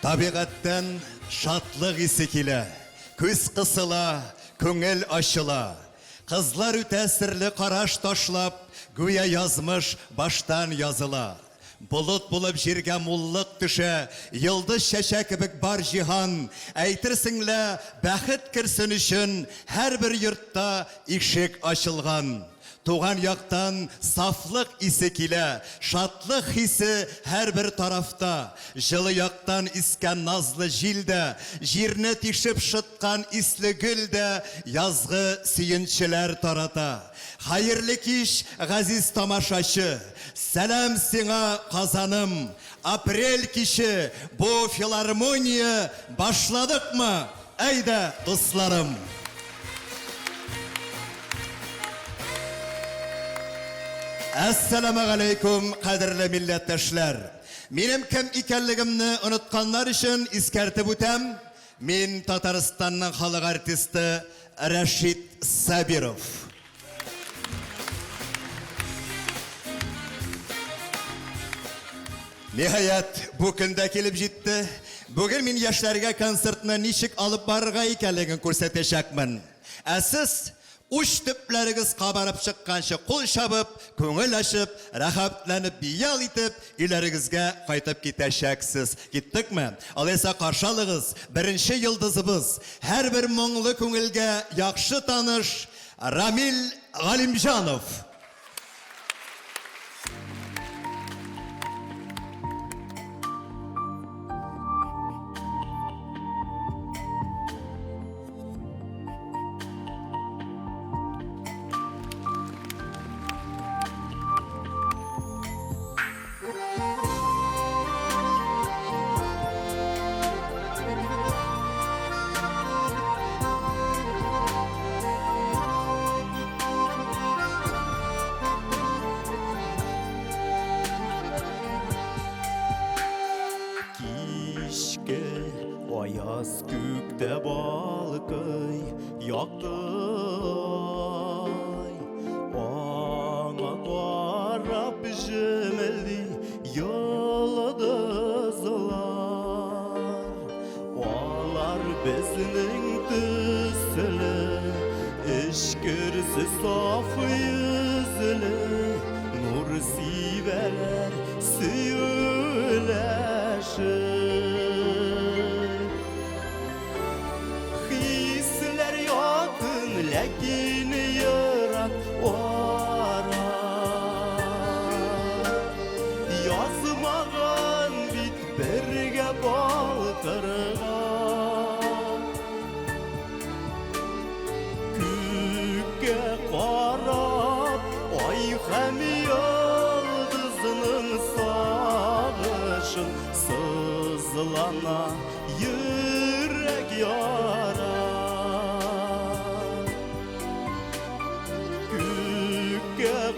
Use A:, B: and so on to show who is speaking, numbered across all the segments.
A: Табиғаттан шатлық есі келі, көз қысыла, көңіл ашыла. Қызлар үтәсірлі қараш ташлап, гөя язмыш баштан yazıла. Бұлыт болып жерге мұллық түші, йылдыз шәшә кебек бар жихан. Әйтерсіңлі, бәхет кірсін үшін, әр бір йұртта ишек ашылған. Туған яқтан сафлық исі келі, шатлық хисі әр бір тарафта. Жылы яқтан искен назлы жилді, жеріне тишіп шытқан ислі гүлді, язғы сүйіншілер тарата. Хайырлы кеш, ғазиз тамашашы, сәлем сіңа қазаным. Апрель кеші, бұл филармония башладық ма? Әйді, достарым. Әссәламу алейкум, қадірлі милләттәшләр. Менің кім икәнлігімні ұнытқанлар үшін искәртіп өтем. Мен Татарстанның халық артисті Рашид Сабиров. Нихаят, бұл күнді келіп жетті. Бүгін мен яшьләргә концертны ничек алып барырга икәнлеген күрсәтәчәкмен. Сез уч төпләрегез кабарып чыкканчы кул шабып, көңел ачып, рәхәтләнеп, биял итеп, иләрегезгә кайтып китәчәксез. Киттекме? Алайса каршалыгыз, беренче йылдызыбыз, һәр бер моңлы күңелгә яхшы таныш Рамил Галимҗанов.
B: Аяз көкте балқый яқты ай, аңа қарап жемелді йылдызлар. Алар біздің түсілі, ішкірсіз саф yüzlü, нұр сивәләр сөйләші. Ләкин йырак ара, язмаган бит бергә балкырга. Күккә карап, ай һәм йылдызның сагышын сызлана йөрәк яра.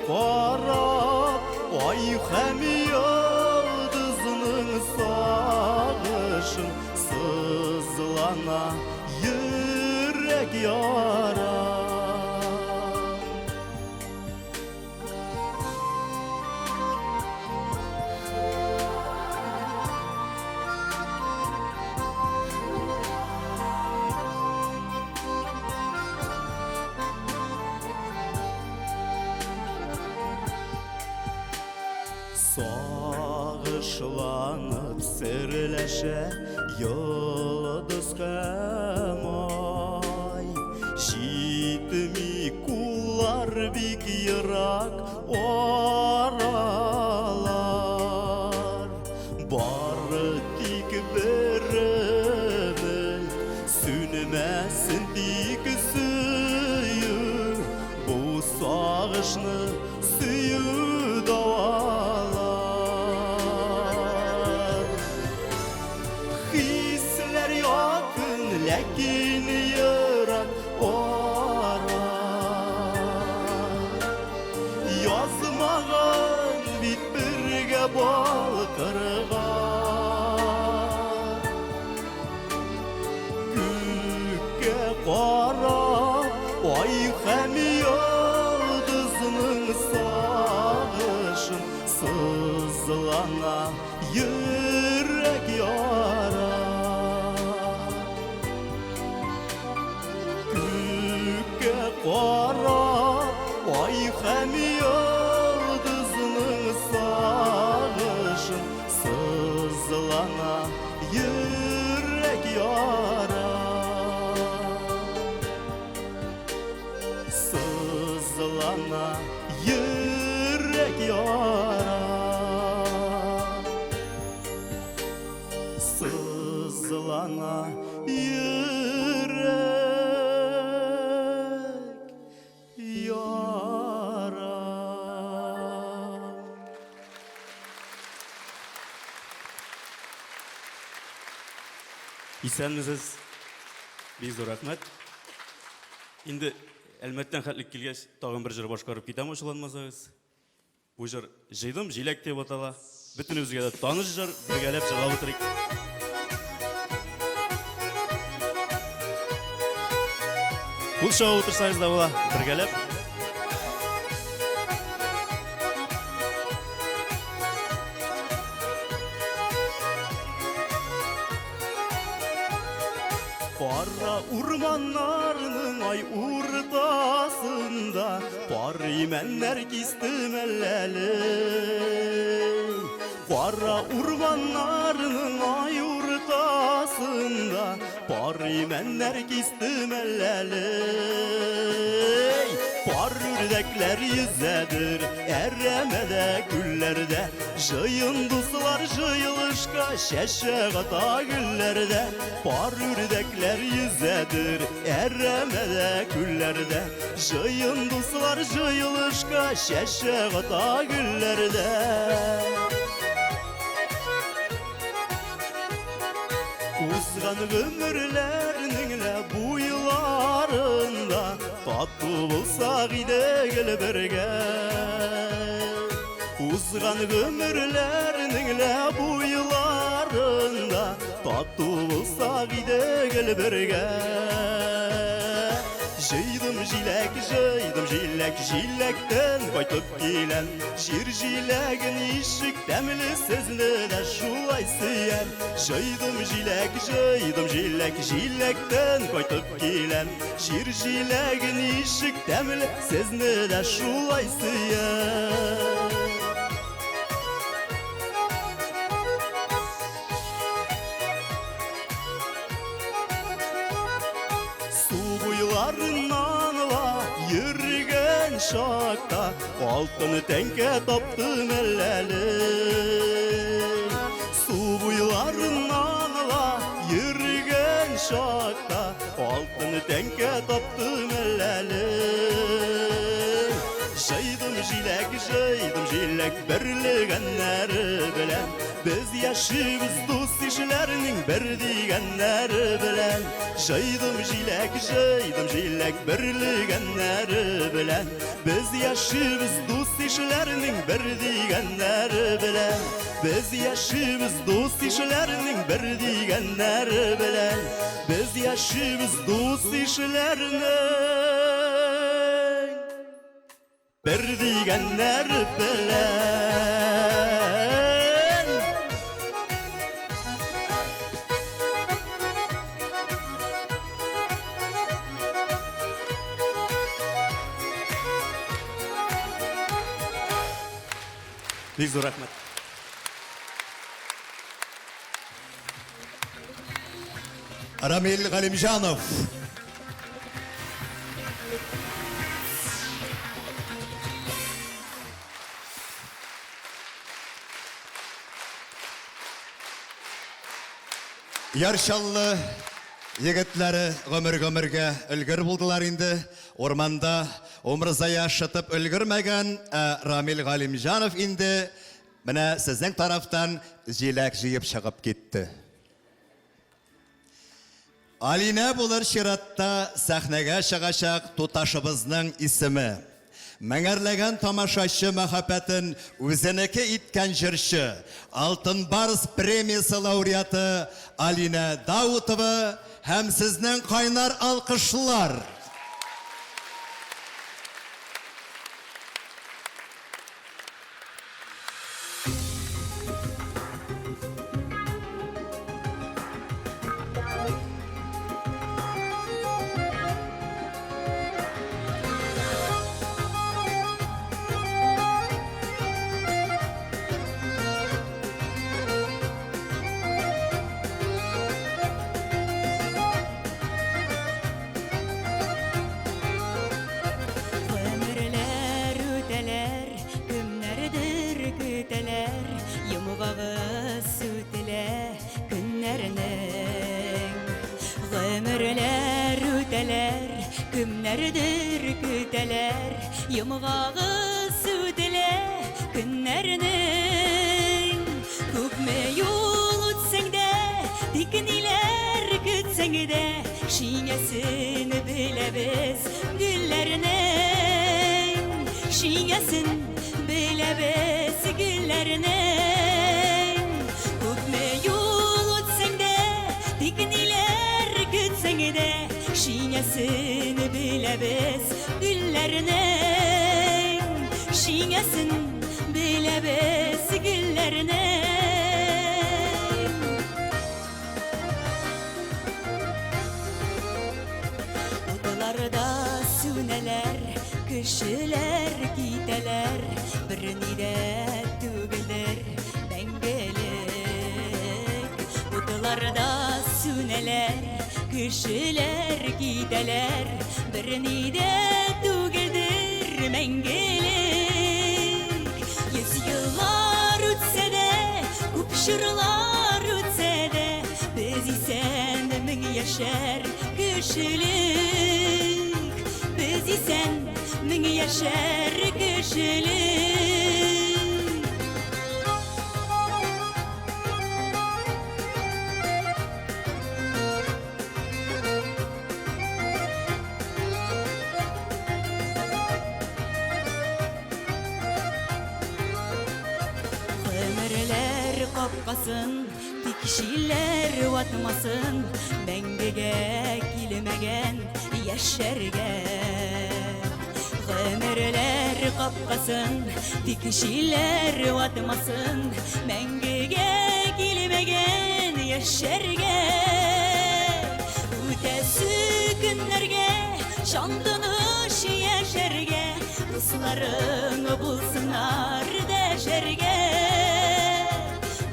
B: Qarab, ay һәм йылдызның сагышын сызлана йөрәк яра. Сагышланып серләшә йылдыз һәм ай, җитми куллар бик ерак аралар. Бары тик беребез сүнмәсен тик сөю, бу сагышны сөю ләкин йырак ара, язмаган бит бергә балкырга. Күккә карап, ай һәм йылдызның сагышын сызлана йөрәк яра. sızlana yürek yara. İsәнмесез? Бик зур рәхмәт. Инде әлмәттән хәтлек килгәч, тагын бер җыр башкарып китәм ачуланмасагыз. Бу җыр җыйдым җиләк дип атала. Бөтенебезгә дә таныш җыр, бергәләп җырлап утырыйк. Кул шау утырсагыз да була, бергәләп. Кара урманнарның ай уртасында пари мәннәр кистем әлләле. Кара урманнарның ай уртасында пари мәннәр кистем әлләле. Пар үрдәкләр йөзәдер әрәмәдә күлләрдә, җыен дуслар җыелышка чәчәк ата гөлләрдә. Пар үрдәкләр йөзәдер әрәмәдә күлләрдә, җыен дуслар җыелышка чәчәк ата гөлләрдә. Узган гомерләрнең лә буйларында тату булсак иде гел бергә. Узган гомерләрнең лә буйларында тату булсак иде гел бергә. Җыйдым җиләк, җиләктән кайтып киләм. Җир җиләген ишек тәмле сезне дә шулай сөям. Җыйдым җиләк, җиләктән кайтып киләм. Җир җиләген ишек тәмле сезне дә шулай сөям. Буйларыннан ла йөргән шакта алтын тәңкә таптым әлләле. Су буйларыннан ла йөргән шакта алтын тәңкә таптым әлләле. Җыйдым җиләк берлегәннәре белән, без яшибез дус кешеләрнең бер дигәннәре белән. Җыйдым җиләк берлегәннәре белән, без яшибез дус кешеләрнең бер дигәннәре белән. Без яшибез дус кешеләрнең бер дигәннәре белән. Без яшибез дус кешеләрнең бер дигәннәре белән. Бик зур рәхмәт.
A: Рамил Галимҗанов. Яршаллы егетләре гомергә өлгер булдылар инде. Орманда умрзая шытып өлгермәгән Рамил Галимҗанов инде менә сезнең тарафтан җиләк җыеп чыгып китте. Алина булыр чиратта сәхнәгә чыгачак туташыбызның исеме. Мәңәрләгән тамашачы мәхәббәтен үзенеке иткән җырчы, Алтын Барс премиясе лауреаты Алина Даутова һәм сезнең кайнар алкышлар.
C: Күтәләр, йомугагыз сүтелә, көн güllerinin. Ömürler öteler, kimlerdir küteler, yımgağı südile günlerinin. Köpme yol ötsen de, dikiniler gütsen de, şiyesin bilebez güllerinin. Şiyesin bilebez güllerinin. Köpme yol ötsen de, dikiniler gütsen de, şiyesin bilebez güllerinin. Şiyesin bilebez güllerinin. Odalarda süneler, kişiler gideler, birini de tügeler bengelik. Odalarda süneler, kişiler gideler, birini de tügedir mengelik. Yüzyıllar ötse de, kupşırlar ötse de, biz isen min yaşar kişilik. Biz isen min yaşar kişilik. Ömürler kapkasın, dikişiler vatmasın, bengege kilmegen yaşarga. Ömürler kapkasın, dikişiler vatmasın, bengege kilmegen yaşarga. Ötesi günlerge şandınış yaşarga, Rusların bulsunlar deşerge.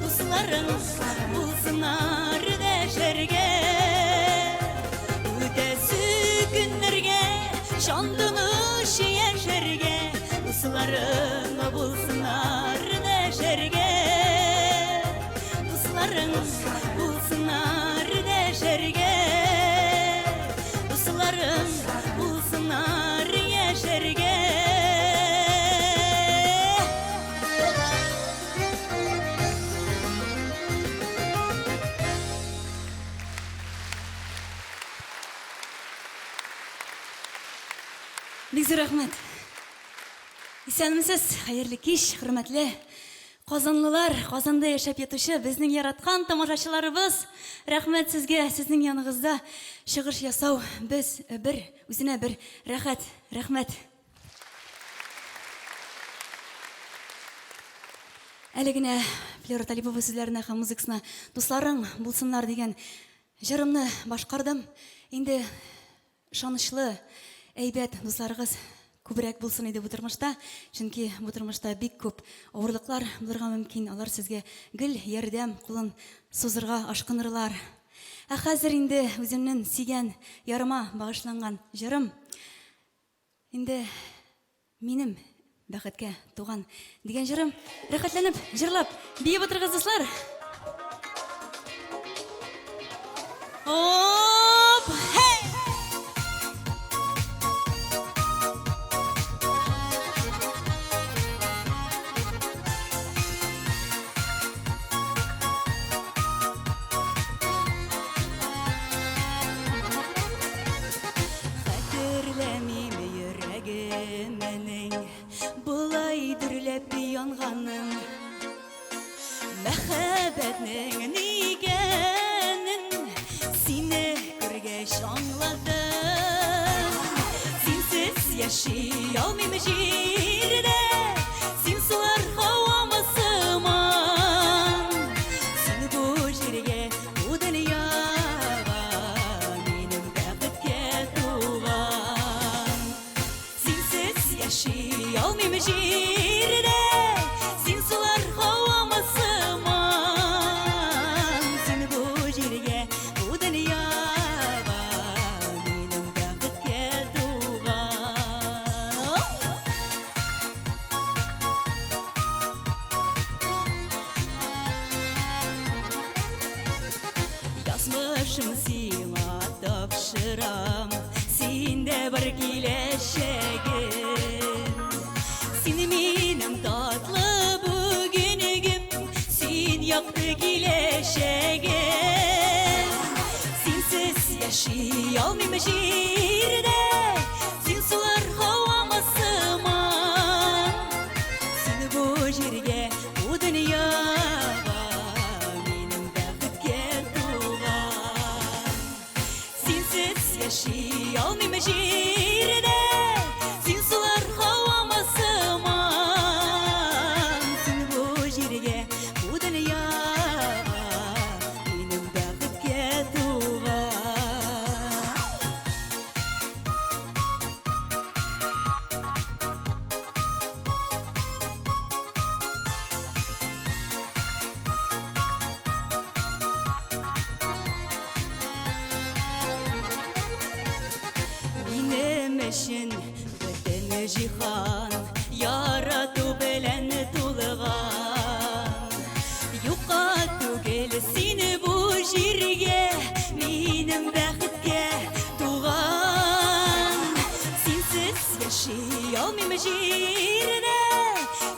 C: Rusların bulsunlar deşerge. Ötesi günlerge şandınış yaşarga, Rusların bulsunlar deşerge. Rusların bulsunlar deşerge. Rusların bulsunlar yaşarga. Бик зур рәхмәт. Исәнмесез, хәерле кич, хөрмәтле Казанлылар, Казанда яшәп ятучы безнең яраткан тамашачыларыбыз. Рәхмәт сезгә, сезнең яныгызда чыгыш ясау без үзенә бер рәхәт. Рәхмәт. Әле генә Флора Талипова сүзләренә һәм музыкасына дусларың булсыннар дигән җырымны башкардым. Инде ышанычлы әйбәт дусларыгыз күбрәк булсын иде бу тормышта, чөнки бу тормышта бик күп авырлыклар булырга мөмкин. Алар сезгә гел ярдәм кулын сузырга ашкынырлар. Ә хәзер инде үземнең сөйгән ярыма багышланган җырым инде минем бәхеткә туган дигән җырым. Рәхәтләнеп җырлап биеп утырыгыз дуслар. Оп! Hey! Булай дөрләп янганым, мәхәббәтнең нигәнен сине күргәч аңладым. Синсез яши алмыйм җирдә, син сулар һавамы сыман. Син бу җиргә, бу дөньяга минем бәхеткә туган. Синсез яши алмыйм җирдә, син сулар һавамы сыман. Син бу җиргә, бу дөньяга минем бәхеткә туган. başım sina tapşıram, sinde bir kileşegim. Sin benim tatlı bugünüm, sin yaktı kileşegim. Sinsiz yaşayalmayım şiirde, sin sular havama sığmam. Sin bu jirge, bu dünyada benim bəxtke tuğan. Sinsiz yaşayalmayım şiirde, sin sular havama sığmam. Sin bu jirge, bu dünyada benim bəxtke tuğan. Benim eşin bütün cihan yaratı bilen tulğan. Yuqa tugel seni bu jirge benim bəxtke tuğan. Sinsiz yaşayalmayım jirde,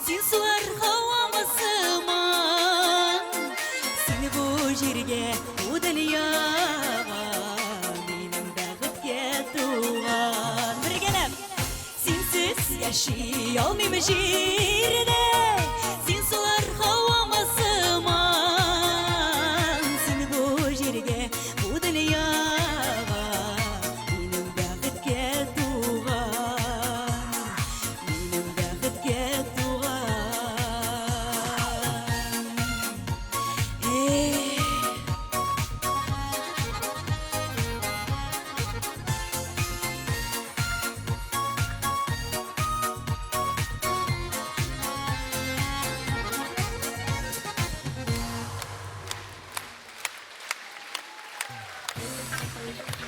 C: sin sular havama sığmam. Seni bu jirge, bu dünyaya benim bəxtke tuğan. Bir gelem. Sinsiz yaşayalmayım jirde, sin sular havama sığmam. Seni bu jirge, bu dünyaya benim bəxtke tuğan. Benim bəxtke tuğan. Hey.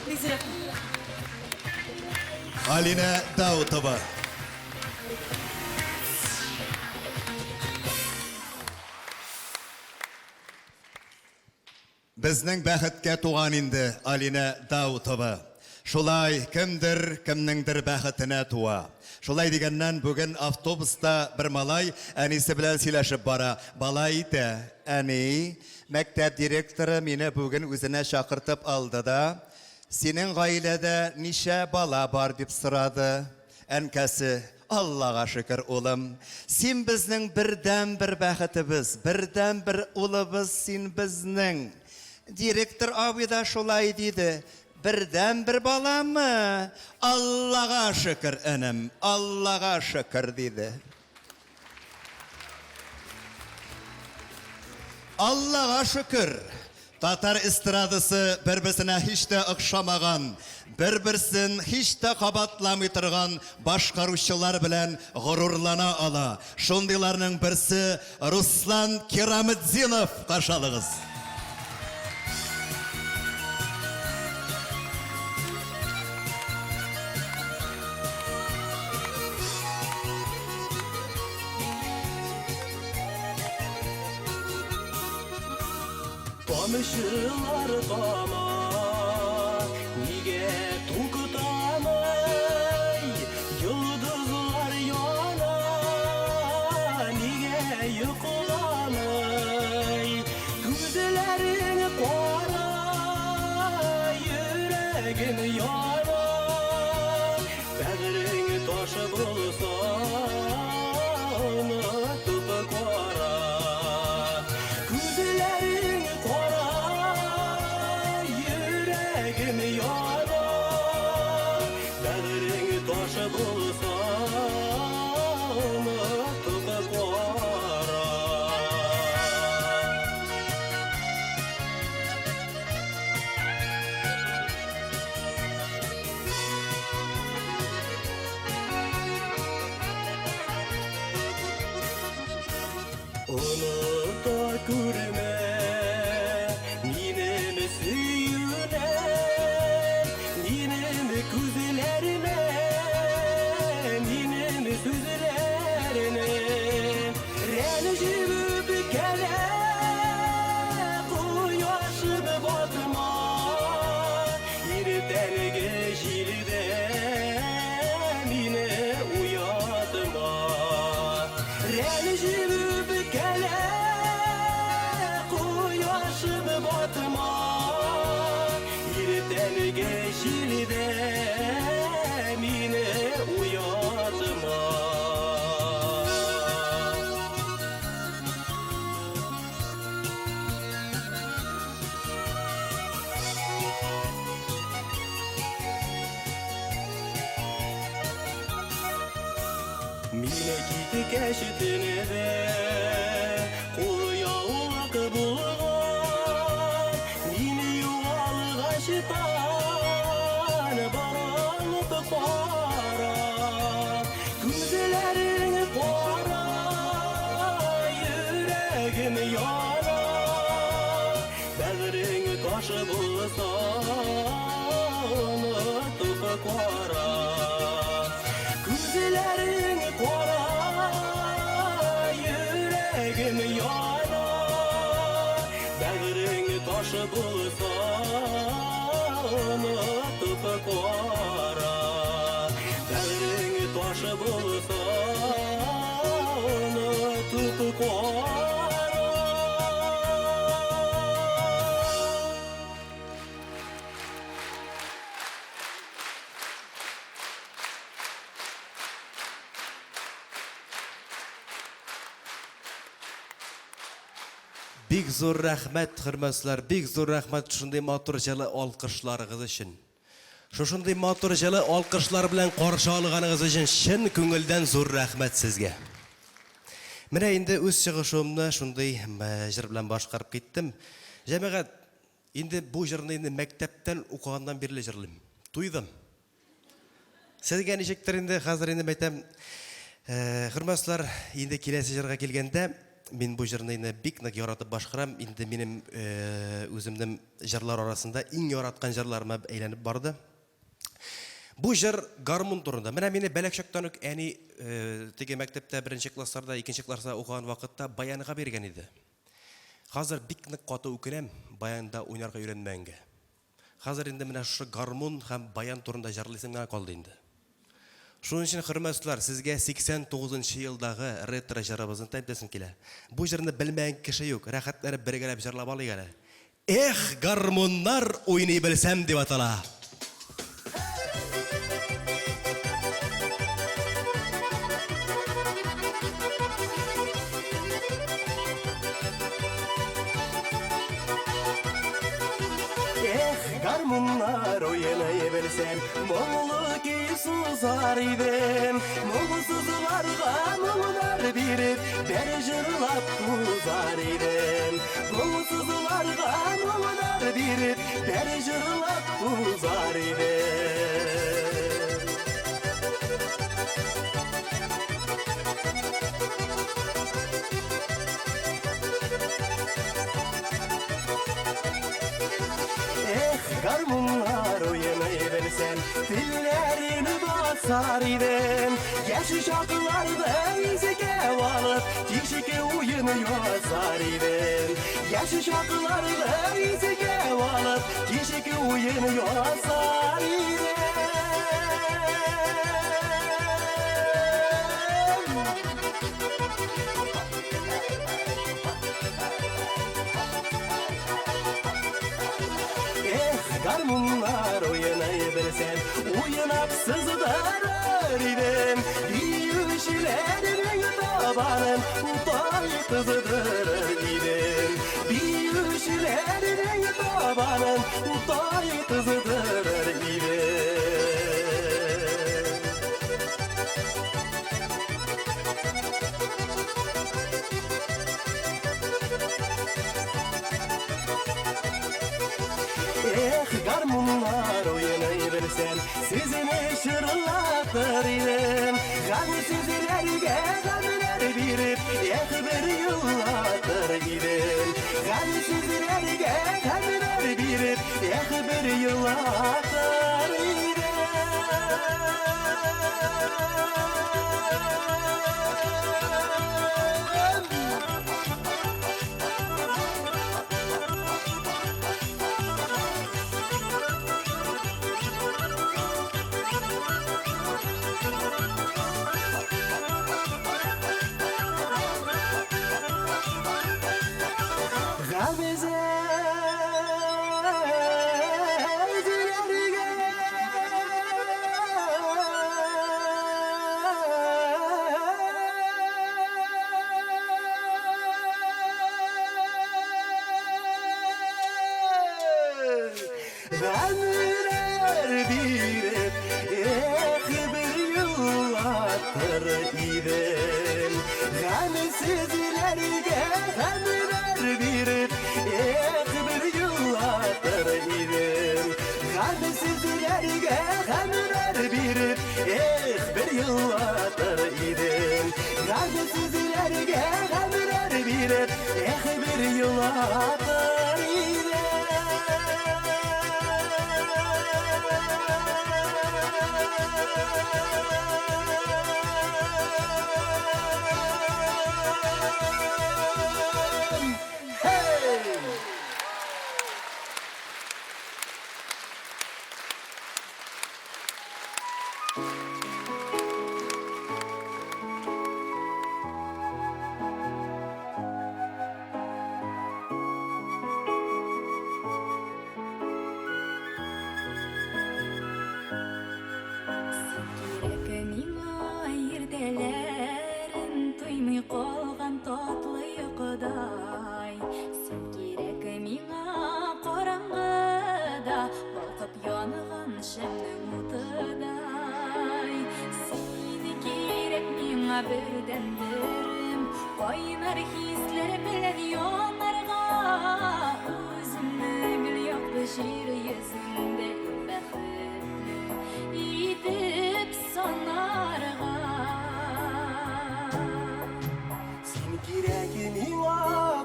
C: Bizrek.
A: Alina Dautova. Bizning бәхеткә туган инде Алина Даутова. Шулай кемдер кемнеңдер бәхетенә туа. Шулай дигәннән бүген автобуста бер малай әнисе белән сөйләшеп бара. Бала әйтә: "Әни, мәктәп директоры мине бүген үзенә чакыртып алды да, синең гаиләдә ничә бала бар дип сорады." Әнкәсе: "Аллага шөкер, улым. Син безнең бердән бер бәхетебез, бердән бер улыбыз син безнең." Директор абый да шулай диде. Бердән бер баламы? Аллага шөкер, энем, Аллага шөкер диде. Аллага шөкер. Татар эстрадасы бер-берсенә һич тә охшамаган, бер-берсен һич тә кабатламый торган башкаручылар белән горурлана ала. Шундыйларның берсе Руслан Кераметдинов. Каршылыгыз.
D: Kamışlar kama, nige tukutamay, yıldızlar yana, nige yıkılamay, gözlerin kara, yüreğin yana, bağrın taşı bulsa, unutup kara, gözlerin kara, yüreğim yana, bağrın taşı bulsa, unutup kara. Onu da görme, benim süyüne, benim gözlerime, benim sözlerine. Renjimi bir kere, kuyaşım batmaz. uyatma ertelge şilde mine uyatma Mine gidi geçtine de kul yağlak bulgan Mine yuvalgaştan baranlık para Güzelerin para yüreğim yana Bağrın taşı bulsa unutup kara Güzelerin kara yüreğim yana Bağrın taşı bulsa unutup kara Bağrın taşı bulsa unutup kara
E: Big zor rahmet hürmetler, big zor rahmet şunday motor jala alkışlarınız için. Şunday motor jala alkışlar bilen qarşı alğanınız için şin köngülden zor rahmet sizge. Mine indi öz çıgışımda şunday jir bilen başqarıp gittim. Jemaat indi bu jirni indi mektepten okugandan beri jirlim. Duydum. Sizge nechektir indi hazır indi aytam. Hürmetler indi kelesi jirga kelgende men bu jirni bik нык yaratып башкарам. Инде минем өзümнең җырлар арасында иң яраткан җырларыма әйләнеп барды. Бу җыр гармун турында. Менә мине бәләк чактан ук әни теге мәктәптә 1нче классларда, 2нче класста укыган вакытта баянга бергән иде. Хәзер бик нык каты үкенәм баянда уйнарга өйрәнмәгәнгә. Хәзер инде менә шу гармун һәм баян турында җырлыйсым гына калды инде. Шуның өчен хөрмәтләр, сезгә 89нчы елдагы ретро җырыбызны тәкъдим килә. Бу җырны белмәгән кеше юк. Рәхәтләнеп бергәләп җырлап алыйк әле. Эх, гармуннар уйный белсәм дип атала.
D: Garmunlar oynay bilsem Moğlu ki suzar idem Moğlusuzlarga moğlar birip Der jırlap tuzar idem Moğlusuzlarga moğlar birip Der jırlap tuzar idem Garmunlar oynay bilsem Dillerini basar idem Yaşı şarkılarda izike alıp Kişike oyunu yazar idem Yaşı şarkılarda izike alıp Kişike oyunu yazar idem Garmunlar oynay bilsem Oynap sızdırar idem Büyüşlerin tabanın Utay kızıdırır idem Büyüşlerin tabanın Utay kızıdırır idem Garmunlar oynay bilsem Sizini şırlatır idem Gani sizlerge gamler birip bir yıllatır idem Gani sizlerge gamler birip bir yıllatır idem Gamler birip bir yıllardır idim. Gamsizlerge gamler birip bir yıllardır idim. Gamsizlerge gamler birip bir yıllardır idim. Gamsizlerge gamler birip bir yıllardır
F: Керек миңа ирделерин туймый калган татлы йокудай. Сен керек миңа караңгыда балкып янган шәмнең утыдай. Син керек миңа бердәндерим, кайнар хисләр белән янарга. Үземне гел якты җир йөзендә бәхетле итеп санарга.
D: Sen kiregi miңа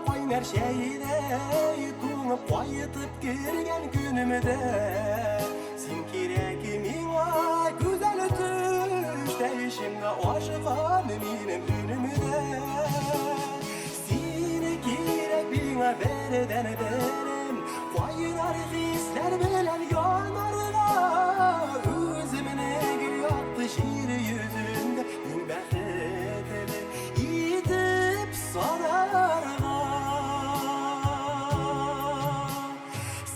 D: кайнар шәйдәй туңып кайтып кергән күнемдә. Sen kiregi miңа güzel төштә ишемгә ашыган минем күнемдә. Sen кирәк миңа бердән берем, кайнар хисләр белән янарга. Үземне гел якты җир йөзендә иң бәхетле итеп санарга.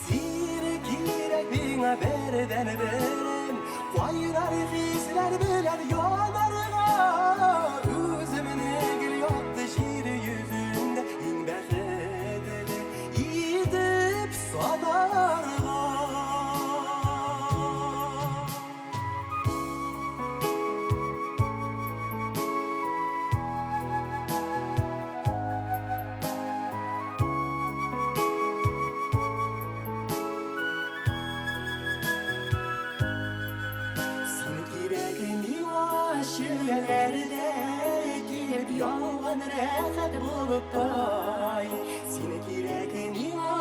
D: Син кирәк миңа бердән берем, кайнар хисләр белән янарга. Үземне гел якты җир йөзендә иң бәхетле итеп санарга. Sen kiregi miңа шүлгәләрдә килеп яуган рәхәт булыптай. Sen kiregi miңа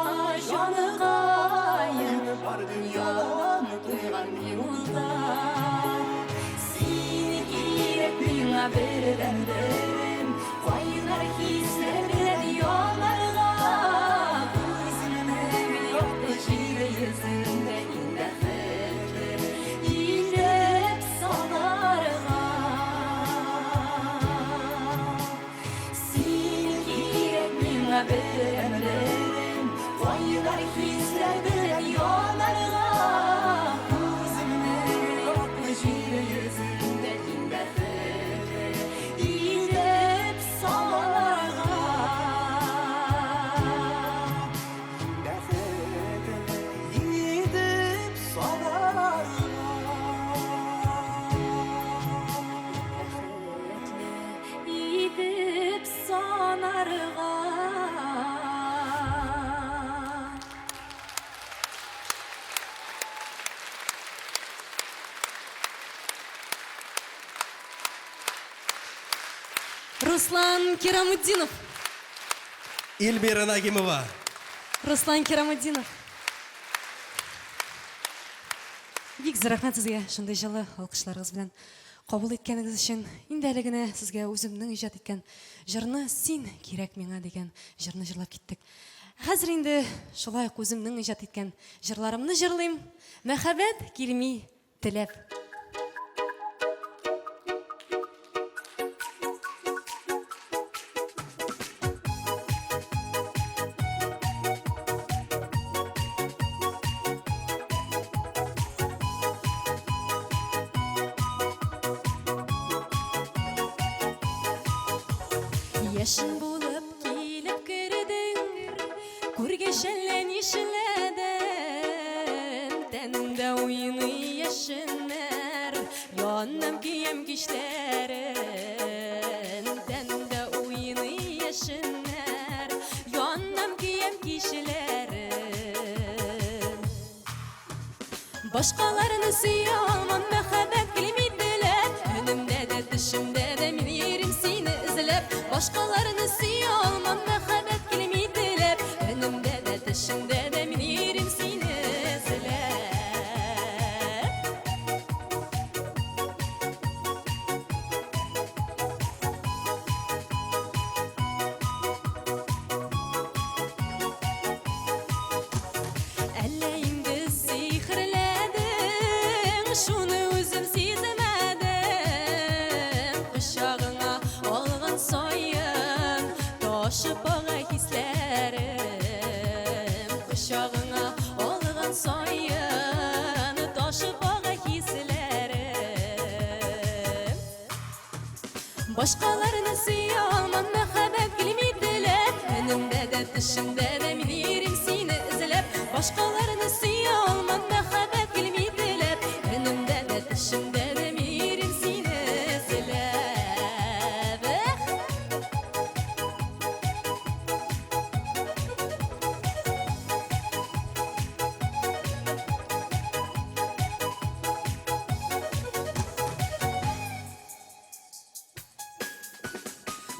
D: җаныгаем бар дөньяны туйган минутта. Sen кирәк миңа бердән берем, кайнар хисләр белән янарга. Үземне гел якты җир йөзендә иң бәхетле итеп санарга. Син кирәк миңа бердән берем, кайнар хисләр белән янарга. Үземне гел якты җир йөзендә иң бәхетле итеп санарга. Бәхетле итеп санарга.
F: Итеп санарга.
C: Руслан Керамуддинов.
E: Эльмира Нагимова.
C: Руслан Керамуддинов. Бик зур рәхмәт сезгә шундый җылы алкышларыгыз белән кабул иткәнегез өчен. Инде әле генә сезгә үземнең иҗат иткән җырны "Син кирәк миңа" дигән җырны җырлап киттек. Хәзер инде шулай ук үземнең иҗат иткән җырларымны җырлыйм. Мәхәббәт килми теләп. Яшын булып килеп кердең, күргәч әллә нишләдең.
F: Yandım kiyem kişlerin Dende uyunu yaşınlar Yandım kiyem kişilerin Başkalarını siyalmam mehabet kilimidiler Önümde de dışımda da min yerim seni izlep Başkalarını siyalmam mehabet kilimidiler Önümde de dışımda da min yerim seni izlep Elleğimde sihirledin Şunu özüm sezmedim Kuşağına olğun soyun Taşıp ağa hislerim Kuşağına olğun soyun Taşıp ağa hislerim Başkalarını siyalmam mehabet kilimidiler Önümde de dışımda da min yerim seni izlep Başkalarını siyalmam mehabet kilimidiler Önümde de dışımda da min yerim seni izlep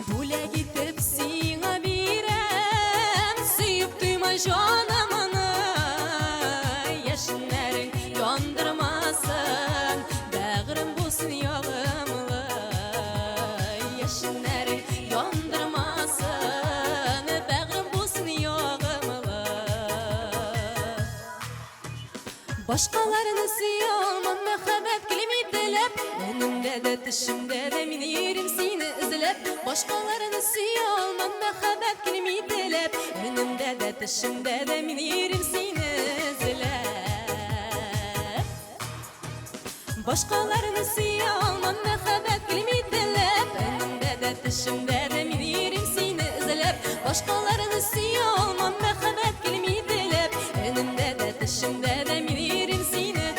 F: Bule gitip sina birem Sıyıp duyma canımını Yaşınların yandırmasın Bağrım bulsun yağımlı Yaşınların yandırmasın Bağrım bulsun yağımlı Başkalarını siyalmam mehabet kilimidiler Önümde de dışımda da min yerim seni izlep Başkalarını siyalmam mehabet kilimidiler Önümde de dışımda da min yerim seni izlep Başkalarını siyalmam mehabet kilimidiler Önümde de dışımda da min yerim seni izlep Başkalarını siyalmam mehabet kilimidiler Önümde de dışımda da min yerim seni izlep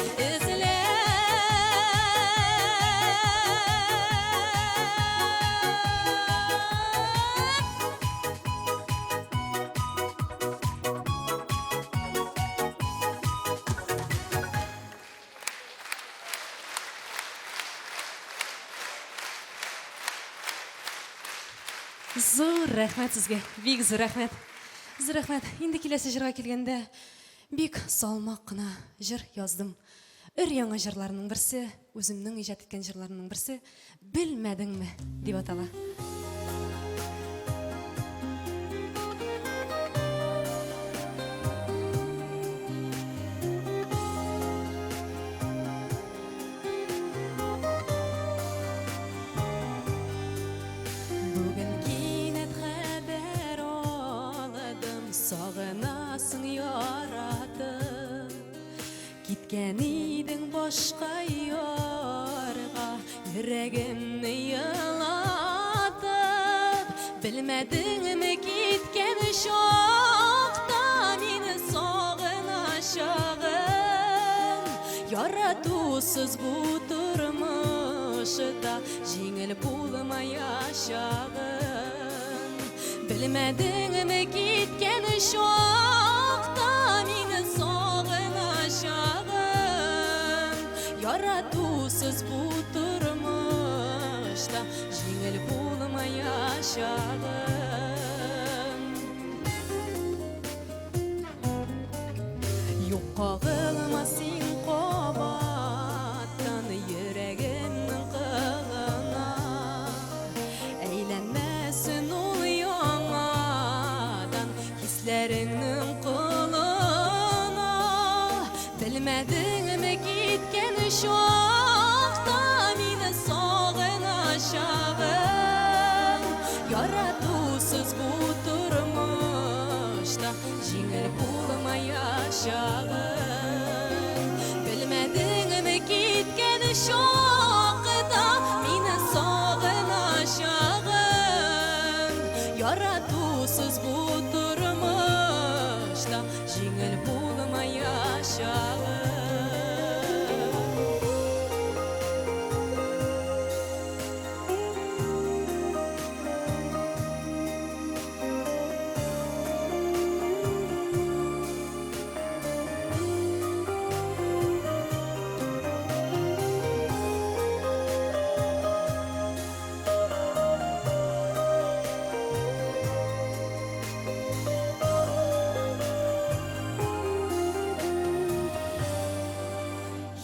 C: Зур рәхмәт сезгә, бик зур рәхмәт. Зур рәхмәт. Инде киләсе җырга килгәндә бик салмак кына җыр яздым. Өр-яңа җырларның берсе, үземнең иҗат иткән җырларның берсе Белмәдеңме дип атала. Бүген кинәт хәбәр алdım Сагынасың яратып Киткән идең башка ярга Йөрәгемне ялатып Белмәдеңме киткән чакта Мине сагыначагын Яратусыз бу тормышта Җиңел булмаячагын Белмәдеңме киткән чакта Мине сагыначагын Яратусыз бу тормышта Җиңел булмаячагын Юк кагылма син кабаттан Йөрәгемнең кылына Әйләнмәсен ул яңадан Хисләреңнең кылына Белмәдеңме киткән чакта Мине сагыначагын Яратусыз бу тормышта Җиңел булмаячагын Белмәдеңме киткән чакта Мине сагыначагын Яратусыз бу тормышта Җиңел булмаячагын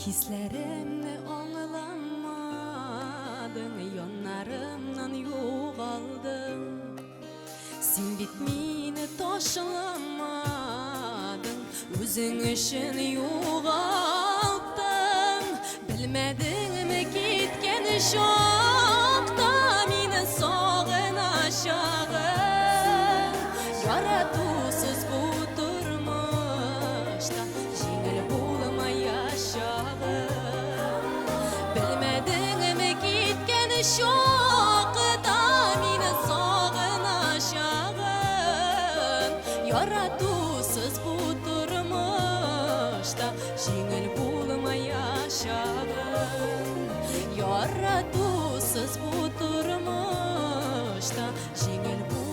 F: Hislerimni anlamadın, yanlarımdan yoğaldın. Sen bitmini taşlamadın, özün için yoğalttın. Bilmedin mi gitken şokta meni sağın aşağı. Yaratusuz bu turmuşta jengil bulmay yaşağı. Bilmedin mi gitken şokta meni sağın aşağı. Yaratusuz bu turmuşta jengil bulmay yaşağı. Yaratusuz bu turmuşta jengil bulmay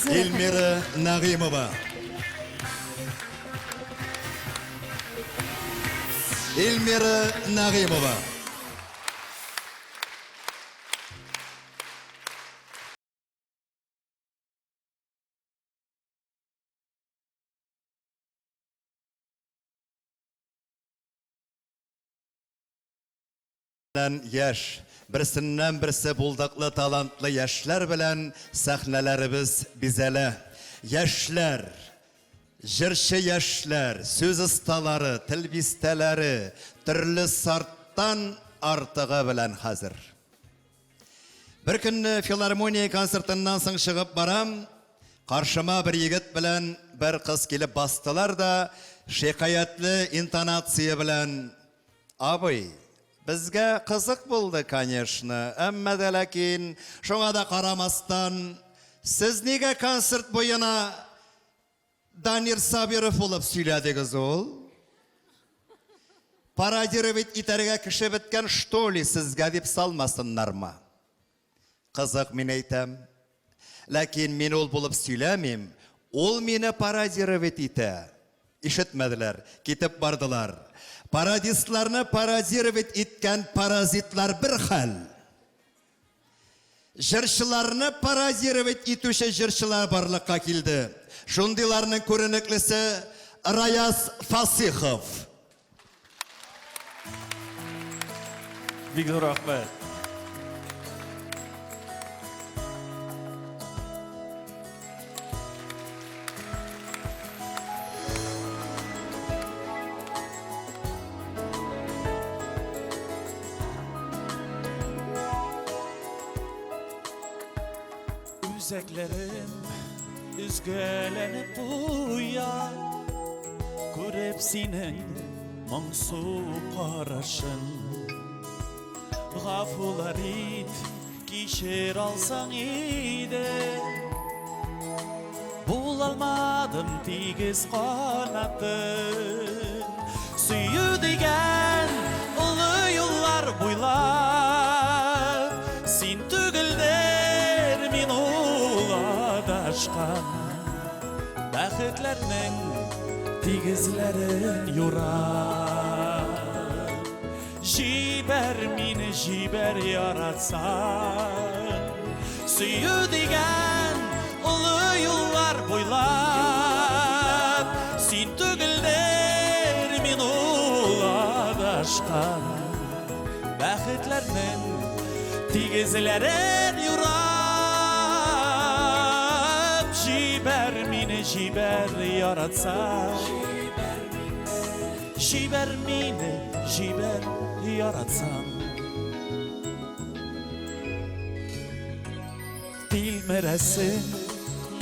A: Эльмира Нағимова. Эльмира Нағимова. Yaş, birisinden birisi buldaklı talantlı yaşlar bilen sahnelerimiz bizele. Yaşlar, jırşı yaşlar, söz ustaları, til bisteleri, türlü sarttan artığı bilen hazır. Bir gün filarmoniya konsertinden soň çıkıp baram, karşıma bir yigit bilen bir kız gelip bastılar da şikayetli intonatsiya bilen "Abi, bizge kızık buldu конечно, amma da lakin şoňa da karamastan siz nege konsert boyuna Danir Sabirov bolup süýlädigiz ol? Parodirovать iterge kişi bitken что ли sizge dip salmasınlarma? Kızık men aytam. Lakin men ol bolup süýlämem, ol meni parodirovать ite. İşitmediler, kitip bardılar. Paradistlarını parazirvet etken parazitlar bir hal. Jırşılarını parazirvet etüşe jırşılar barlıkka kildi. Şundilarının körünüklisi Rayaz Fasihov.
B: Big rahmet.
G: Üzeklerim üzgelenip uyar, görüp senin mangsu karашın. Gafular it kişer alsan ide, bulalmadım tigiz kanatın. Süyü digen ulu yıllar boylap, sen tügülder min uladaşkan. Bäxitlerning tigizlerin yurar. Jiber meni jiber yaratsan, süyü digen ulu yıllar boylap, sen tügülder min uladaşkan. Bäxitlerning tigizlerin yurar. Jiber meni jiber yaratsan, jiber meni jiber yaratsan. Bilmeresin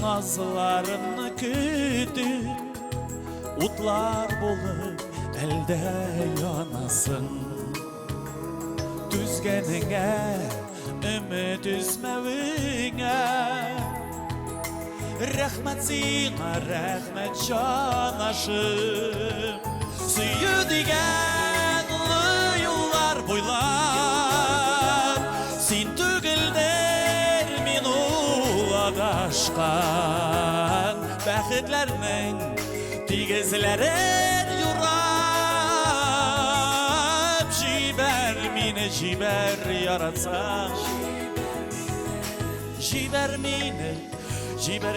G: nazlarını kütüp, utlar bulup elde yanasın. Düzgenine ümit üzmevine, rahmet sana rahmet canaşım. Süyü digen ulu yıllar boylap, sen tügülde adashkan Bäxitlerning tigizlerin yurab Jiber mini jiber yaratsan Jiber mini jiber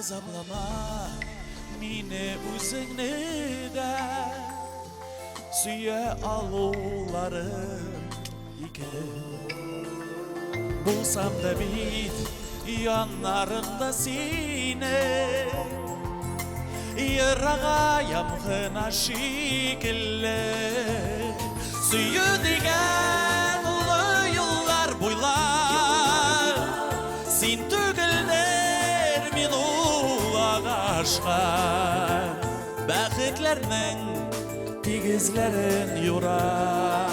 G: Gazablama mini üzüngni de Süye alularım ikili Bulsam da bit yanlarında sine Yırağa yamğına şekilli Süyü digen ulu yıllar boylar Sin tügülder min ulağaşkan Bäxitlerning tigizlerin yurar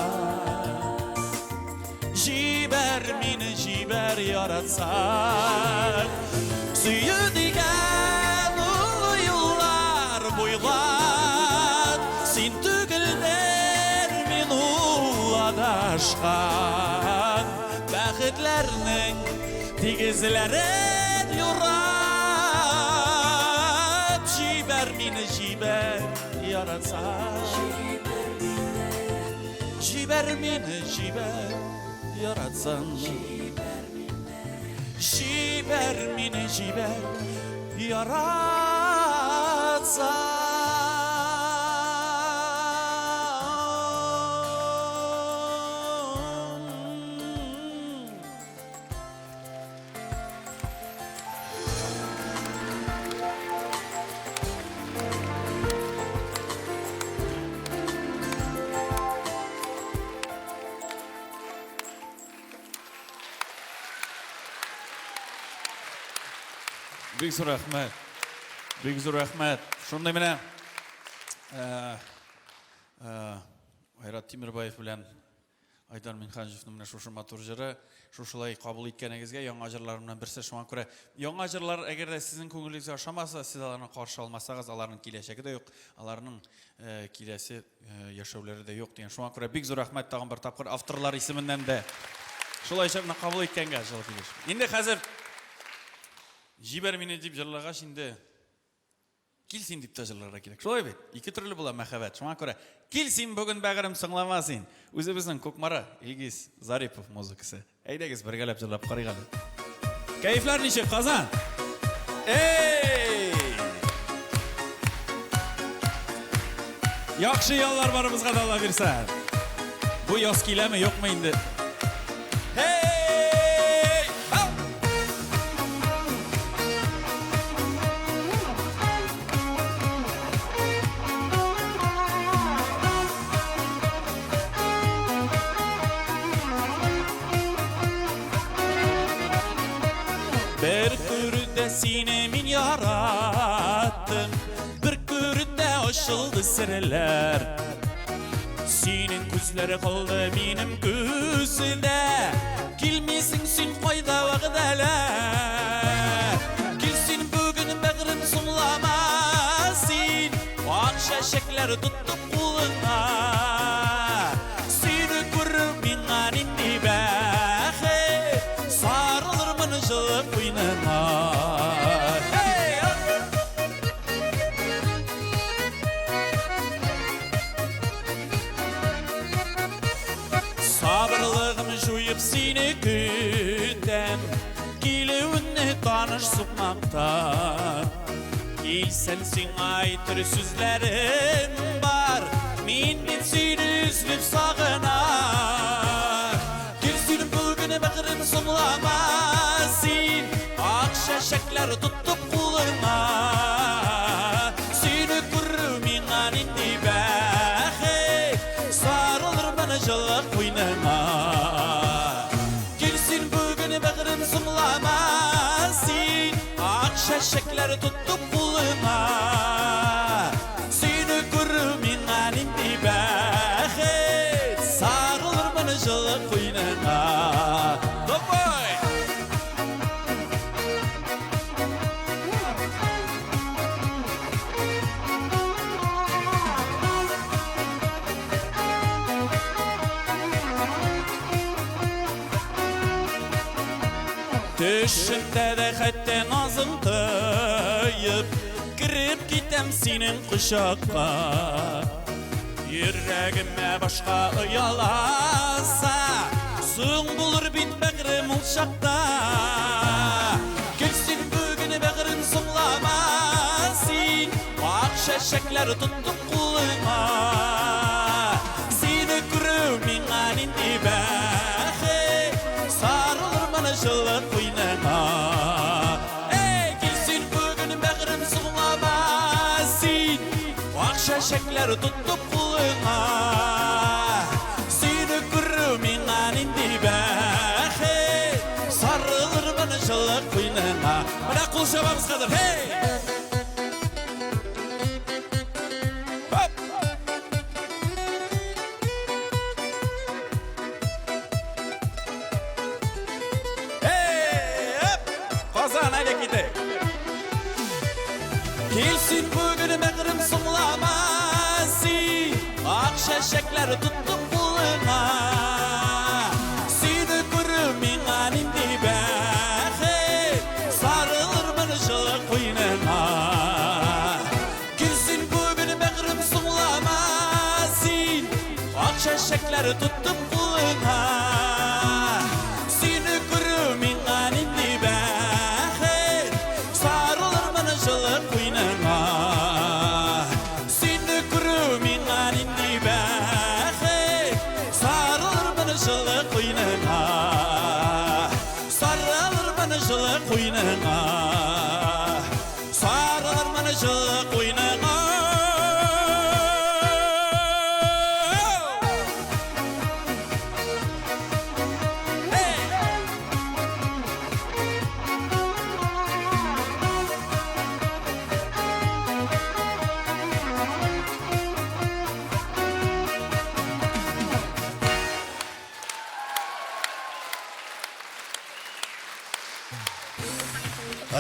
G: Jiber mini jiber yaratsan Süyü digen ulu yıllar boylar Sin tügülder min ulağaşkan Bäxitlerning tigizlerin yurar Jiber mini jiber yaratsan Jiber mini jiber yaratsan Jiber mini jiber yaratsan Big zor rahmet. Big zor rahmet. Şunday mene Hayrat Timirbayev bilen Aydar Minxanjevning mene şoşu motor jiri şoşulay qabul etkeningizge яңа jırlarımdan birisi şoňa görä. Яңа jırlar egerde sizin köňülingizge aşamasa, siz alarny qarşı almasaňyz, alarnyň kileşegi de ýok, alarnyň kilesi ýaşawlary da ýok diýen. Şoňa görä big zor rahmet tagyn bir tapkır awtorlar isiminden de şolayça mene qabul etkenge jyl kileş. Indi häzir Jiber mini dip jırlaga şimdi kilsin dip tajırlara gerek. Şolay bit. İki türlü bula mehavet. Şoňa görä kilsin bugün bägirim sıňlamasyn. Özübiziň Kokmara Ilgiz Zaripov muzykasy. Eýdegiz birgelep jırlap garaýgaly. Keyifler niçe Kazan? Ey! Yaxşı yollar barımızga da ala birsen. Bu yoz kilemi ýokmy indi? Hey! Hop! Bir kürde sinemin yarattın Bir kürde aşıldı sirler Senin küzleri kaldı benim küzde Kilmesin sen koyda vaqdalar Kilsin bugün bağrım sunlamasın Akşa şekler tuttu kuluna Seni görüp mingan indi bəxi Sarılır mını jılıp oynana Hey! Sabırlığımı juyup seni kütem Gelewinni tanış sıkmaktan Gelsensin aytır sözlerim var Min bit seni üzlüp sağınar Gelsin bugün bağrım sunlamasın Akşa şekler tutup kuluna Seni görür mingan indi bəxi Sarılır bana jılıp oynana Gelsin bugün bağrım sunlamasın Akşa şekler tutup kuluna Düşümde de hatta nazım tayıp Kirip gitem senin kuşakka Yüreğime başka uyalasa Soğun bulur bit bağrım ulşakta Gülsün bugün bağrım soğlamasın Ak şeşekler tuttuk kuluma Seni kürümün anin dibağı Sarılır bana жылы koynuna Ey gülsün bugün bağrım soğlamasın Ak şeşekler tuttuk kuluma Seni kürümün anin dibağı Sarılır bana жылы koynuna Bana kul şabamız kadar hey! Hop! Hey! Hop! Kazan hele gidelim. Gelsin bugün bağrım soğlamasın Ak şeşekler tuttuk kuluna Seni kürümün anin dibağı Sarılır bana жылы koynuna Gelsin bugün bağrım soğlamasın Ak şeşekler tuttuk kuluna Seni kürümün anin dibağı Sarılır bana жылы koynuna Seni kürümün anin dibağı Sarılır bana жылы koynuna Sarılır bana жылы koynuna Sarılır bana жылы koynuna Hey!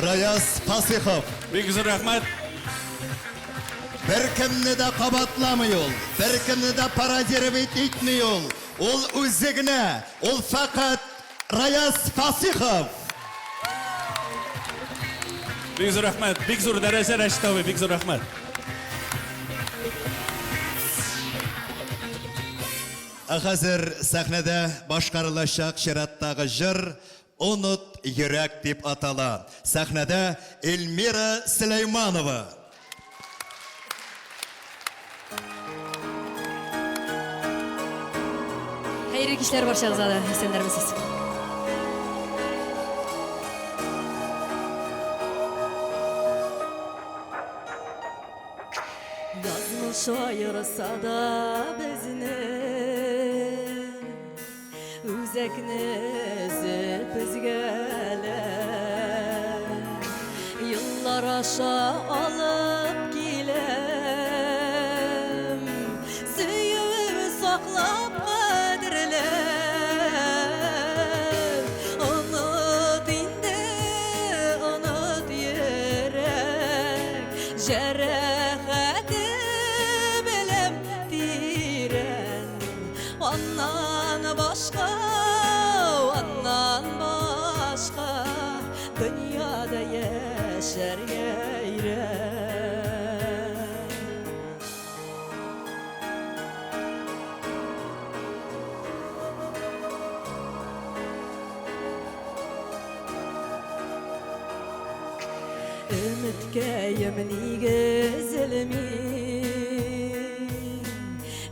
A: Rayas Pasihov.
G: Bek güzel rahmet.
A: Bir kimni de qabatlamıyor, bir kimni de parodirovать etmiyor. Ol o'zigina, ol faqat Rayas Pasihov.
G: Bek güzel rahmet. Bek güzel derece reştavi. Bek güzel rahmet.
A: Hozir sahnada boshqarilashaq shiratdagi jir Unut Yürek deb atala. Sahnada Elmira Süleymanova.
C: Hayırlı kişiler barşağızda esenlermisiz.
D: Yazmış ayırsa da bezini Üzekni zepizgeler Yıllar aşağı alıp gilem Süyü saklap kadirler Unut indi, unut yürek Cerehati bilem diren Ondan başka, ondan başka Dünyada yaşar gayrı Ümitke yemini güzelmin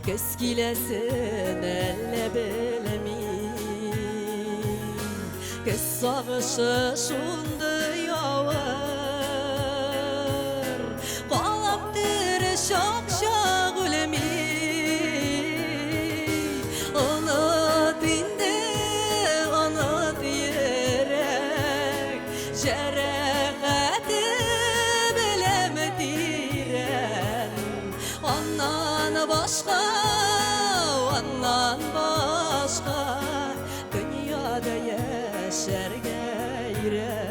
D: Keskilesin elle bilemin Kes sağışı şundu yağır Qalaptır şakşa gülemi Unut indi, unut yürek Cerehati bilemediren Ondan başka, ondan başka Dünyada yaşar gayrı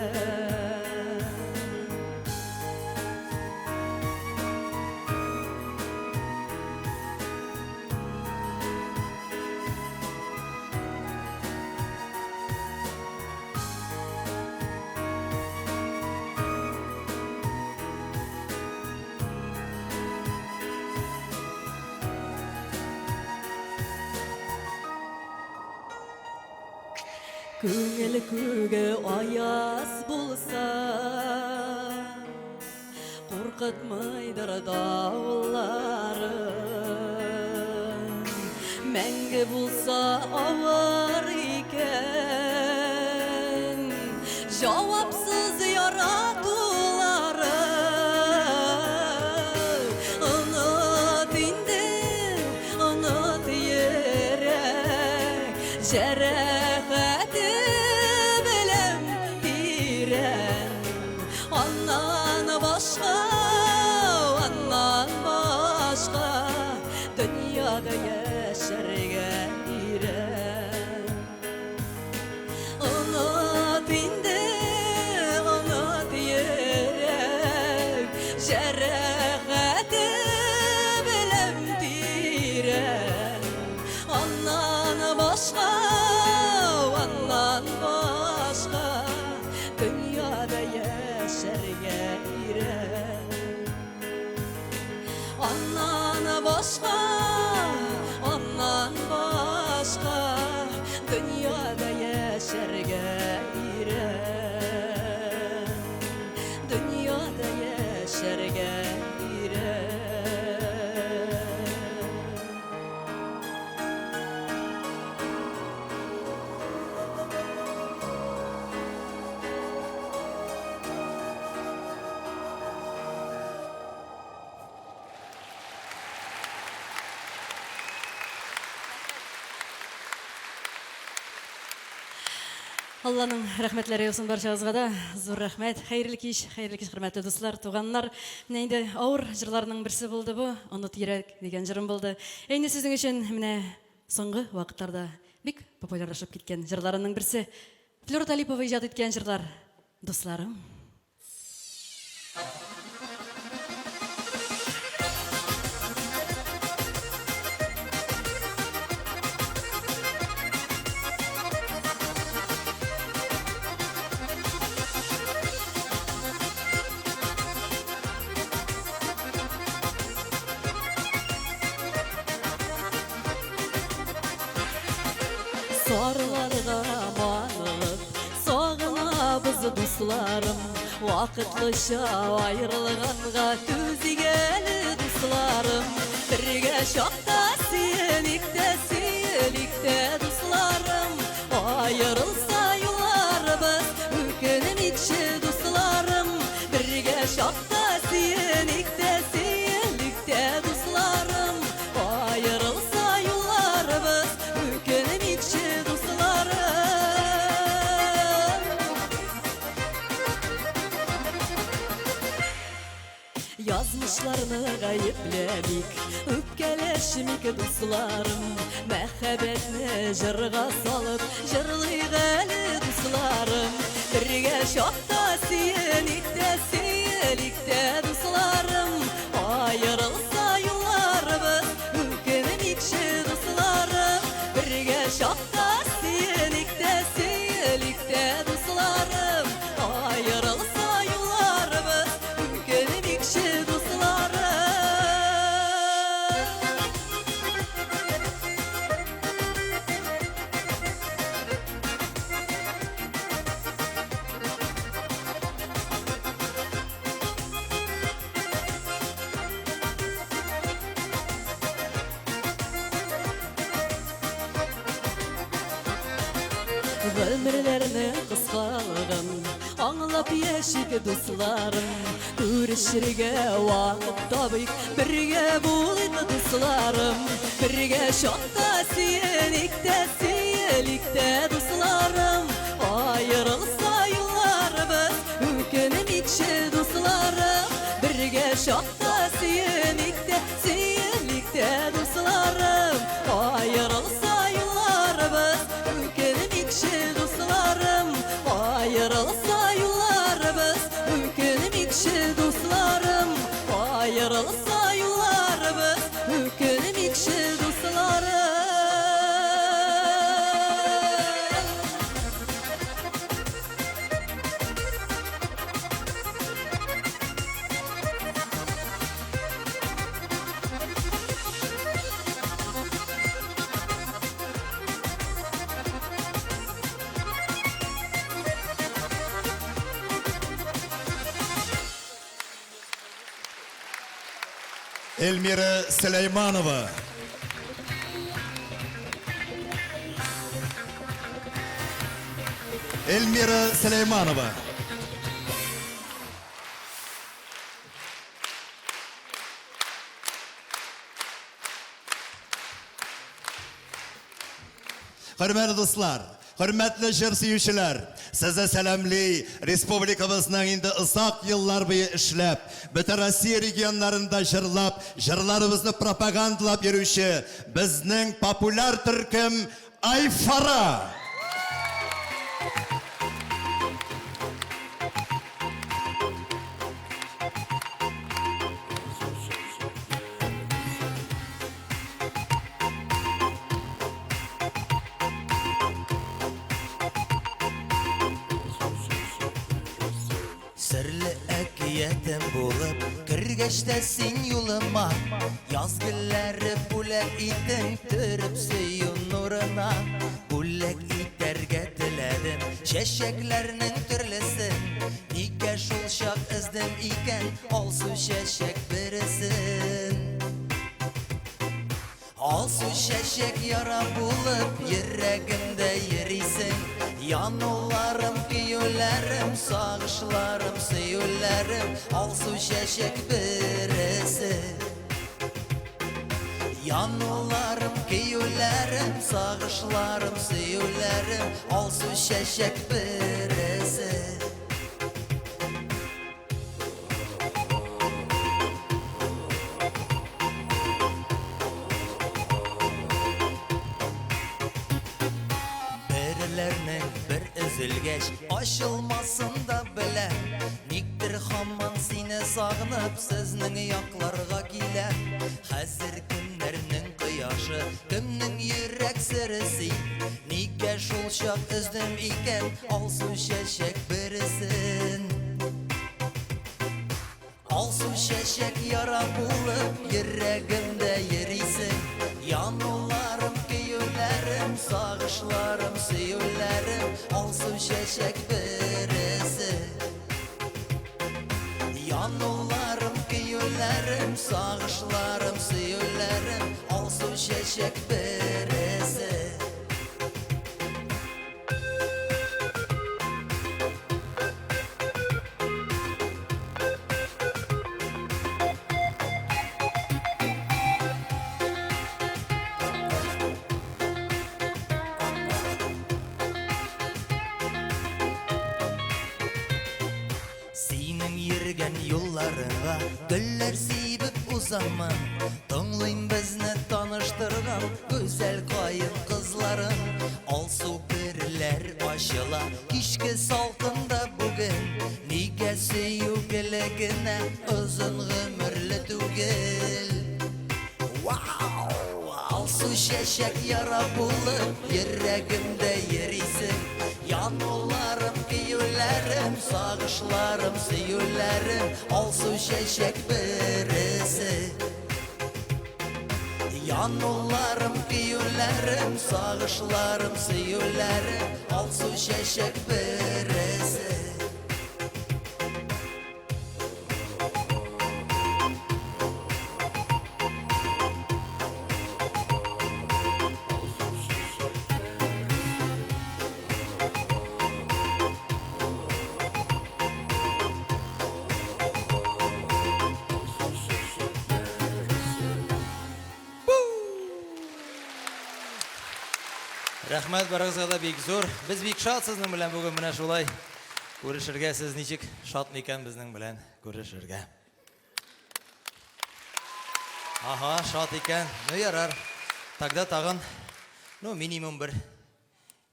D: Көңіл көгі аяз болса, қорқытмайдыр дауыллары. Мәңгі болса ауыр екен, жауапсыз яратулары. Ұнат инде, ұнат ерек, жарақаты білем тирен. Аннан başqa, dünyada yaşarga iren. Unut indi, unut yerek, jaraqati bilem tiren. Ondan başqa, dünyada yaşarga iren. Ondan başqa, dünyada yaşarga iren. Dünyada yaşarga iren.
F: Алланың рәхмәтләре olsun баршагызга да. Зур рәхмәт. Хәерле кич, хөрмәтле дуслар, туганнар. Менә инде авыр җырларның берсе булды бу. Онут йөрәк дигән җырым булды. Әйне сезнең өчен менә соңгы вакытларда бик популярлашып киткән җырларның берсе. Флюра Талипова иҗат иткән җырлар. Дусларым.
D: Sorularga manılıp, sağınabız dostlarım. Vakıtlıca ayrılganga tüzigeli dostlarım. Birge şokta siyelikte dostlarım. Ayrılsa yollarımız ülkenin içi dostlarım. Birge şokta siyelikte dostlarım. Ayrılsa yollarımız ülkenin içi dostlarım. Yazmışlarını gayiplemik, öpkeleşmik dostlarım. Məhəbbətni jırğa salıp, jırlıyğəli dostlarım. Birge şokta siyelikte dostlarım. Ayrılsa yollarımız ülkenin içi dostlarım. Birge şokta siyelikte dostlarım. Ayrılsa yollarımız ülkenin içi dostlarım. Ömürlerinin kıskalığın anlap yaşık dostlarım. Görüşürge vakit tabik birge bulaydı dostlarım. Birge şokta siyelikte dostlarım. Ayrılsa yollarımız ülkenin içi dostlarım. Birge şokta siyelikte dostlarım. Ayrılsa yollarımız ülkenin içi dostlarım. Ayrılsa yollarımız ülkenin içi dostlarım. Ayrılsa yollarımız ülkenin içi dostlarım.
A: Elmira Süleymanova. Elmira Süleymanova. Hürmetli dostlar, hürmetli jır süyüşçüler, size selamli Respublikamızın indi ısak yıllar boyu işlep, bütün Rossiya regionlarında jırlap, jırlarımızı propagandalap yürüyüşü, bizning popüler türküm Ayfara.
H: Sirli akiyetim bulup kirgeçte sin yoluma Yaz gülleri bulak itin türüp suyun nuruna Bulak iterge diledim şeşeklerinin türlüsün Nike şulşak izdim iken olsu şeşek birisin Olsu şeşek yara bulup yüreğimde yerisin Yanılarım, kiyülerim, sağışlarım, seyülerim Olsu şeşek birisi Yanılarım, kiyülerim, sağışlarım, seyülerim Olsu şeşek birisi Birilerinin bir üzülgeç aşılmasın da bile Niktir hamman seni sağınıp sizning yaklarga kile Hazır günlerinin kıyaşı kimning yürek sirisi Nike şulşak izdim iken olsu şeşek birisin Olsu şeşek yara bulup yüreğimde yerisin Yanılarım, kiyülerim, sağışlarım, seyülerim Olsu şeşek birisi Yanılarım, kiyülerim, sağışlarım, seyülerim Olsu şeşek birisi Senin yürgen yollarına güller seyip uzanman Tınglayım bizni tanıştırgan güzel kayın kızların Olsu birler aşıla kişki salkında bugün Nige seyu gelegine uzun ömürlü tügel Olsu şeşek yara bulup yüreğimde yerisin Yanılarım, kiyülerim, sağışlarım, seyülerim Olsu şeşek birisi Yanılarım, kiyülerim, sağışlarım, seyülerim Olsu şeşek birisi Рәхмәт барыгызга да бик зур. Без бик шат сезнең белән бүген менә шулай күрешергә. Сез ничек шат микән безнең белән күрешергә? Ага, шат икән. Ну ярар. Тогда тагын, ну минимум бер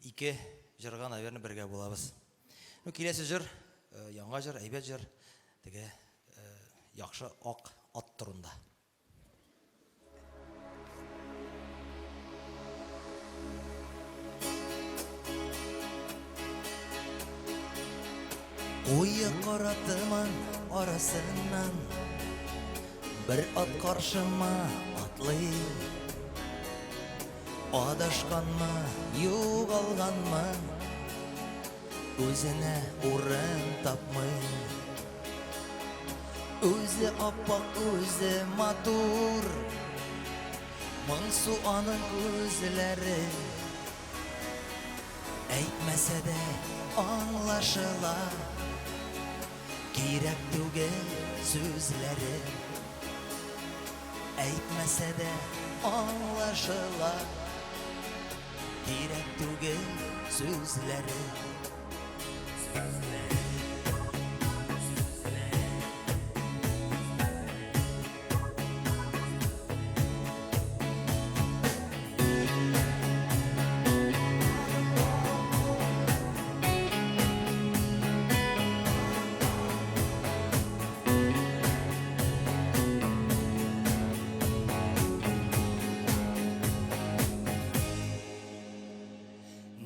H: 2 җырга, наверное, бергә булабыз. Ну киләсе җыр, яңа җыр, әйбәт җыр. Теге яхшы ак ат турында. Уйы каратыман арасыннан bir at karşıma atlay Adashkanma, yo'g'alganma O'zine o'rin tapmay Өзі аппақ, өзі матур, мың су аның көзлері. Әйтмәсә дә аңлашыла, керек түгел сүзләре. Әйтмәсә дә аңлашыла, керек түгел сүзләре.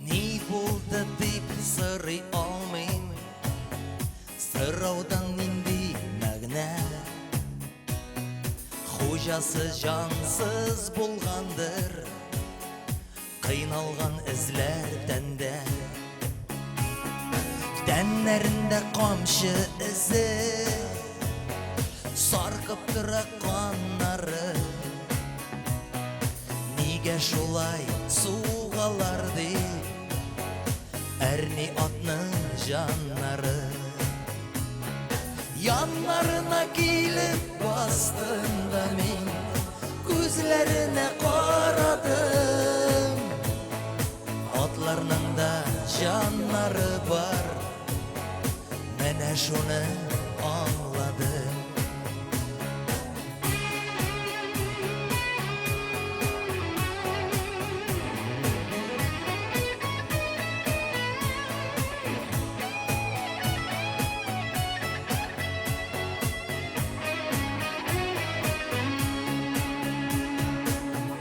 H: Ни булды дип сорый алмыйм, сораудан нинди мәгънә. Хуҗасы жансыз булгандыр, кыйналган эзләр тәндә. Тәннәрендә камчы эзе, саркып тора каннары. Нигә шулай сугалар дип, әрни атның жаннары. Яннарына килеп бастым да мин, күзләренә карадым. Атларның да жаннары бар, менә шуны аңладым.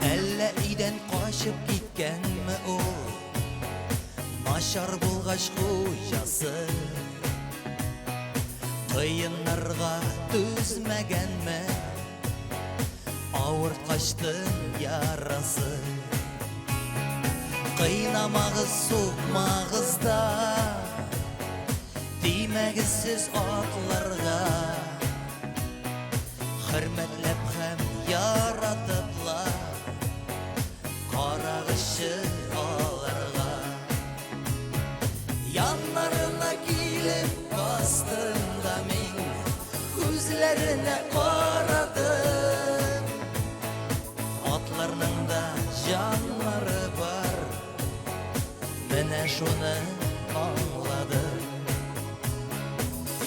H: Әллә идән качып киткәнме ул, начар булгач хуҗасы. Кыеннарга түзмәгәнме, авырткачтың ярасы. Кыйнамагыз, сукмагыз да, тимәгез сез атларга. Хөрмәтләп һәм яратыпла, карагызчы аларга. Яннарына килеп бастым да мин, күзләренә карадым. Атларның да жаннары бар, менә шуны аңладым.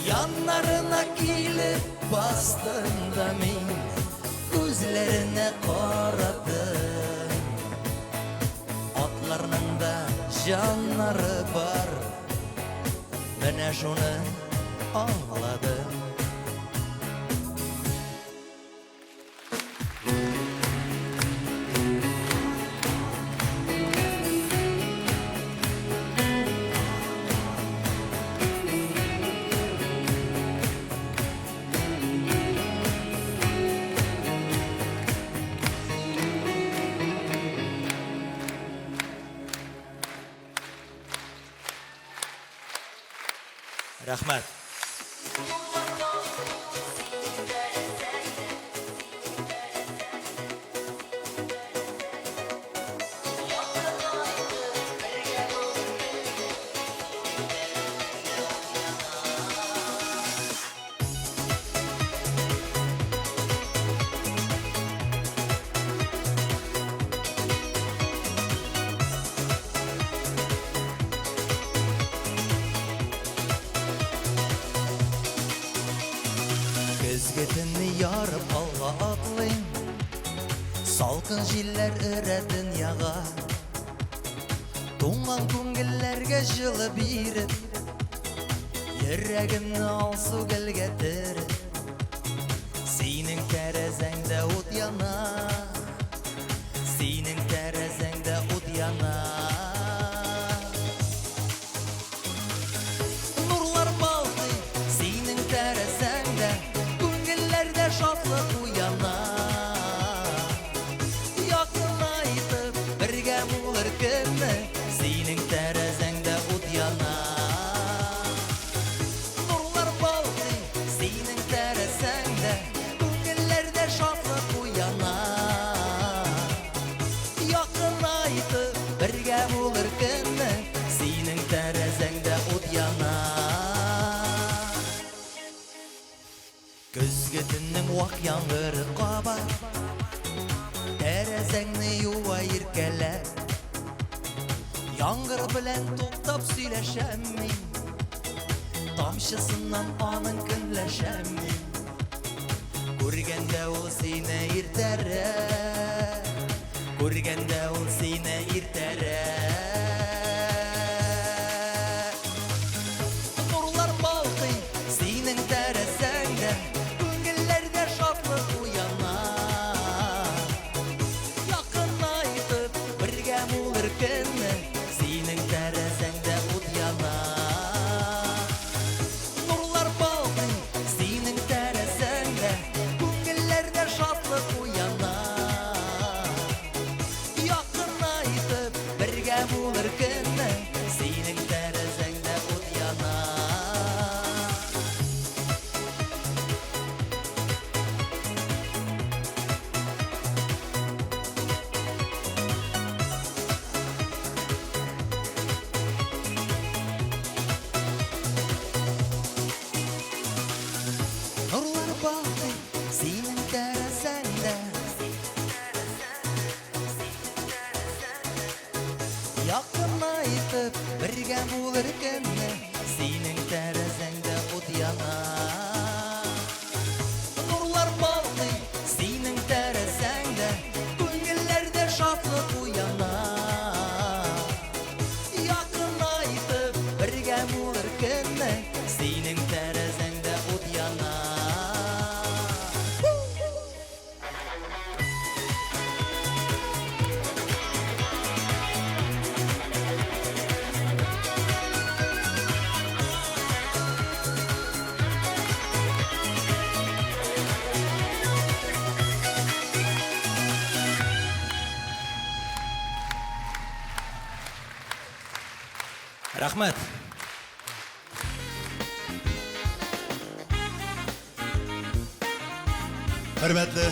H: Яннарына килеп бастым да мин, күзләренә карадым. Атларның да жаннары бар, менә шуны аңладым. Рәхмәт. Көзгетінні ярып алға атлайм, салқын жилләр үрә дөньяға. Туңған күңелләргә жылы биреп, йөрәгемне алсу гелгә төреп. Синең тәрәзәңдә ут яна, синең тәрәзәңдә ут яна. Нурлар балкый синең тәрәзәңдә, күңелләрдә шатлык уяна. Якынайтып бергә булыр көнне, синең тәрәзәңдә ут яна. Нурлар балкый синең тәрәзәңдә, яңгыр каба Тәрәзәңне юа иркәләп Яңгыр белән туктап сөйләшәм мин Тамчысыннан аның көнләшәм мин Күргәндә ул сине иртәрәк Күргәндә ул сине иртәрәк Нурлар балкый синең тәрәзәңдә Күңелләрдә шатлык уяна Якынайтып бергә булыр көнне Синең тәрәзәңдә ут яна Нурлар балкый синең тәрәзәңдә Күңелләрдә шатлык уяна Якынайтып бергә булыр көнне Синең тәрәзәңдә ут яна Нурлар балкый синең тәрәзәңдә Якынайтып бергә булыр көнне Синең тәрәзәңдә ут яна Нурлар балкый синең тәрәзәңдә Күңелләрдә шатлык уяна Якынайтып бергә булыр көнне Синең тәрәзәңдә ут яна Рәхмәт.
A: Hürmetli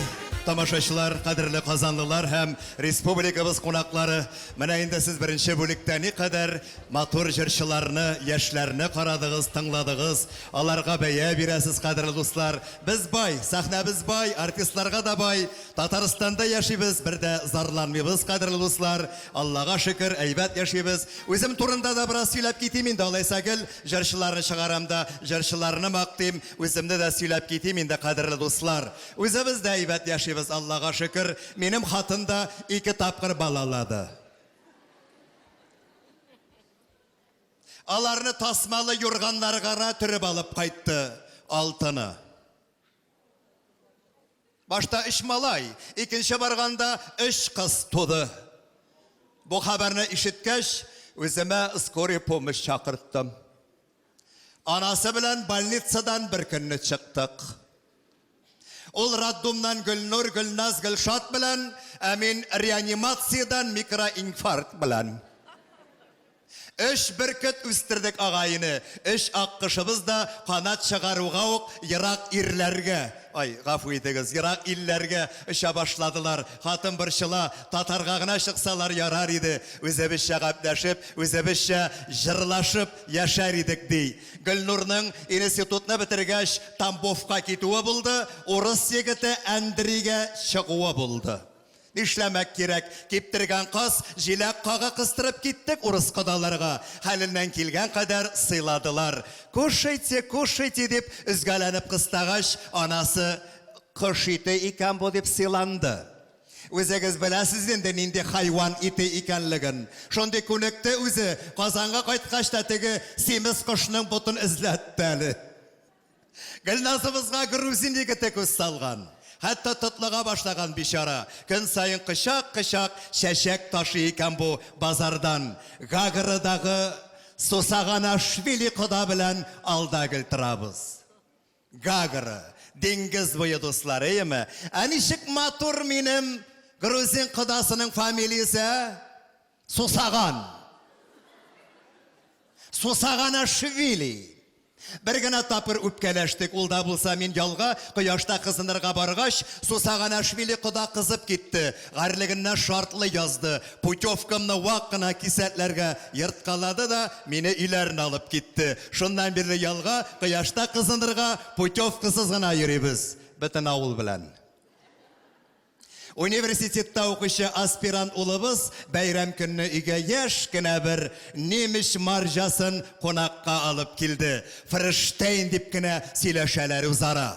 A: тамашачылар, кадерле казанлылар һәм республикабыз кунаклары, менә инде сез беренче бүлектә никадәр матур җырчыларны, яшьләрне карадыгыз, тыңладыгыз, аларга бәя бирәсез, кадерле дуслар. Без бай, сәхнәбез бай, артистларга да бай. Татарстанда яшибез, бер дә зарланмыйбыз, кадерле дуслар. Аллага шөкер, әйбәт яшибез. Үзем турында да бераз сөйләп китим инде, алайса гел җырчыларны чыгарам да, җырчыларны мактыйм, үземне дә сөйләп китим инде, кадерле дуслар. Үзебез дә әйбәт яшибез. Аллага шөкер, минем хатын да 2 тапкыр балалады. Аларны тасмалы юрганнарга төреп алып кайтты, алтыны. Башта 3 малай, икенче барганда 3 кыз туды. Бу хәбәрне ишеткәч, үземә скорый помощь чакырттым. Анасы белән больницадан бер көнне чыктык. Ул роддомнан Гөлнур, Гөлназ, Гөлшат белән, ә мин реанимациyaдан микроинфаркт белән. 3 бөркет үстердек агайыны, 3 аккышыбыз да канат чыгаруга ук ерак ирләргә, гафу итегез, ерак илләргә эшә башладылар. Хатын борчыла, татарга гына чыксалар ярар иде. Үзебезчә гәпләшеп, үзебезчә җырлашып яшәр идек ди. Гөлнурның институтны бетергәч Тамбовка китүе булды, урыс егете Андрейгә чыгуы булды. Нишләмәк кирәк, киптергән кыз җиләк кага кыстырып киттек урыс кадаларга. Хәленнән килгән кадәр сыйладылар. Кушайте, кушайте дип үзгәләнеп кыстагач, анасы кышыты икән бу дип сыйланды. Үзегез беләсез инде нинди хайван ите икәнлеген. Шундый күнекте үзе Казанга кайткач та теге семиз кошның бутын эзләтте әле. Гөлназыбызга грузин егете күз салган. Хәтта тотлыга башлаган бичара. Көн сайын кычак-кычак чәчәк ташы икән бу базардан. Гагрыдагы Сусаганашвили кода белән алда гел торабыз. Гагры, диңгез буе дуслары, әйеме? Ничек матур минем грузин кодасының фамилиясе? Сусаган. Сусаганашвили. Бер генә тапыр үпкәләштек, ул да булса мин ялга, кояшта кызынырга баргач, Сусаганашвили кода кызып китте. Гарлыгыннан шартлы язды. Путевкамны вак кына кисәтләргә йырткалады да мине өйләренә алып китте. Шуннан бирле ялга, кояшта кызынырга путевкасыз гына йөрибез. бөтен авыл белән. Университетта укучы аспирант улыбыз бәйрәм көнне өйгә яшь кенә бер немеш марҗасын кунакка алып килде. Фриштейн дип кенә сөйләшәләр үзара.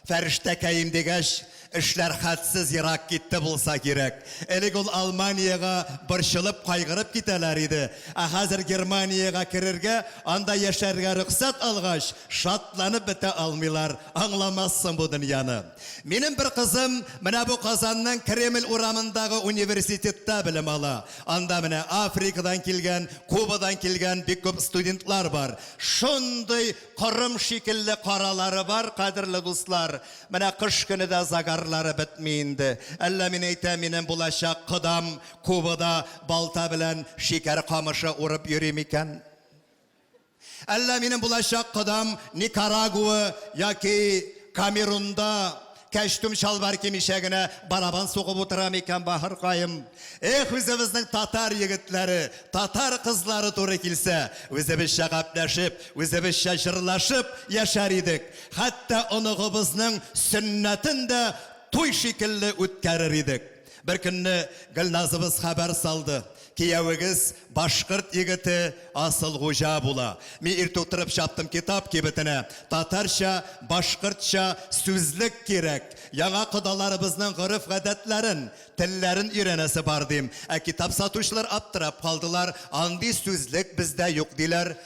A: Фәрештәкәем дигәч, эшләр хәтсез ерак китте булса кирәк. Элек ул Алманияга борчылып, кайгырып китәләр иде. Ә хәзер Германияга керергә, анда яшәргә рөхсәт алгач, шатланып бетә алмыйлар. Аңламассың бу дөньяны. Минем бер кызым менә бу Казанның Кремль урамындагы университетта белем ала. Анда менә Африкадан килгән, Кубадан килгән бик күп студентлар бар. Шундый кырым шикелле каралары бар, кадерле дуслар. Менә кыш көне дә загарлары бетми инде. Әллә мин әйтәм, минем булачак кодам Кубада балта белән шикәр камышы урып йөри микән? Әллә минем булачак кодам Никарагуа яки Камерунда кәштүм шалбар кимичә генә барабан сугып утыра микән бахыркаем? Эх, үзебезнең татар егетләре, татар кызлары туры килсә, үзебезчә гәпләшеп, үзебезчә җырлашып яшәр идек. Хәтта оныгыбызның сөннәтен дә туй шикелле үткәрер идек. Бер көнне Гөлназыбыз хәбәр салды. Киявегез башкорт егете асыл хуҗа була. Мин иртә утырып чаптым китап кибетенә. Татарча, башкортча сүзлек кирәк. Яңа кодаларыбызның гырыф гадәтләрен, телләрен өйрәнәсе бар дим. Ә китап сатучылар аптырап калдылар. Андый сүзлек бездә юк диләр.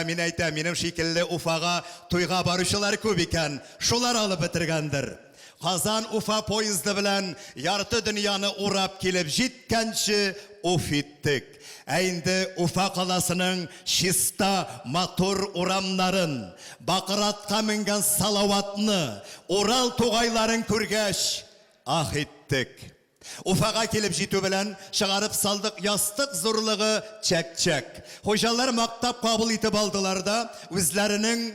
A: Мин әйтәм, минем шикелле Уфага туйга баручылар күп икән. Шулар алып бетергәндер. Казан Уфа поезды белән ярты дөньяны урап килеп җиткәнче уф иттек. Ә инде Уфа каласының чиста, матур урамнарын, бакыратка менгән салаватны, Урал тугайларын күргәч, ах иттек. Уфага килеп җитү белән чыгарып салдык ястык зурлыгы чәк-чәк. Хуҗалар мактап кабул итеп алдылар да үзләренең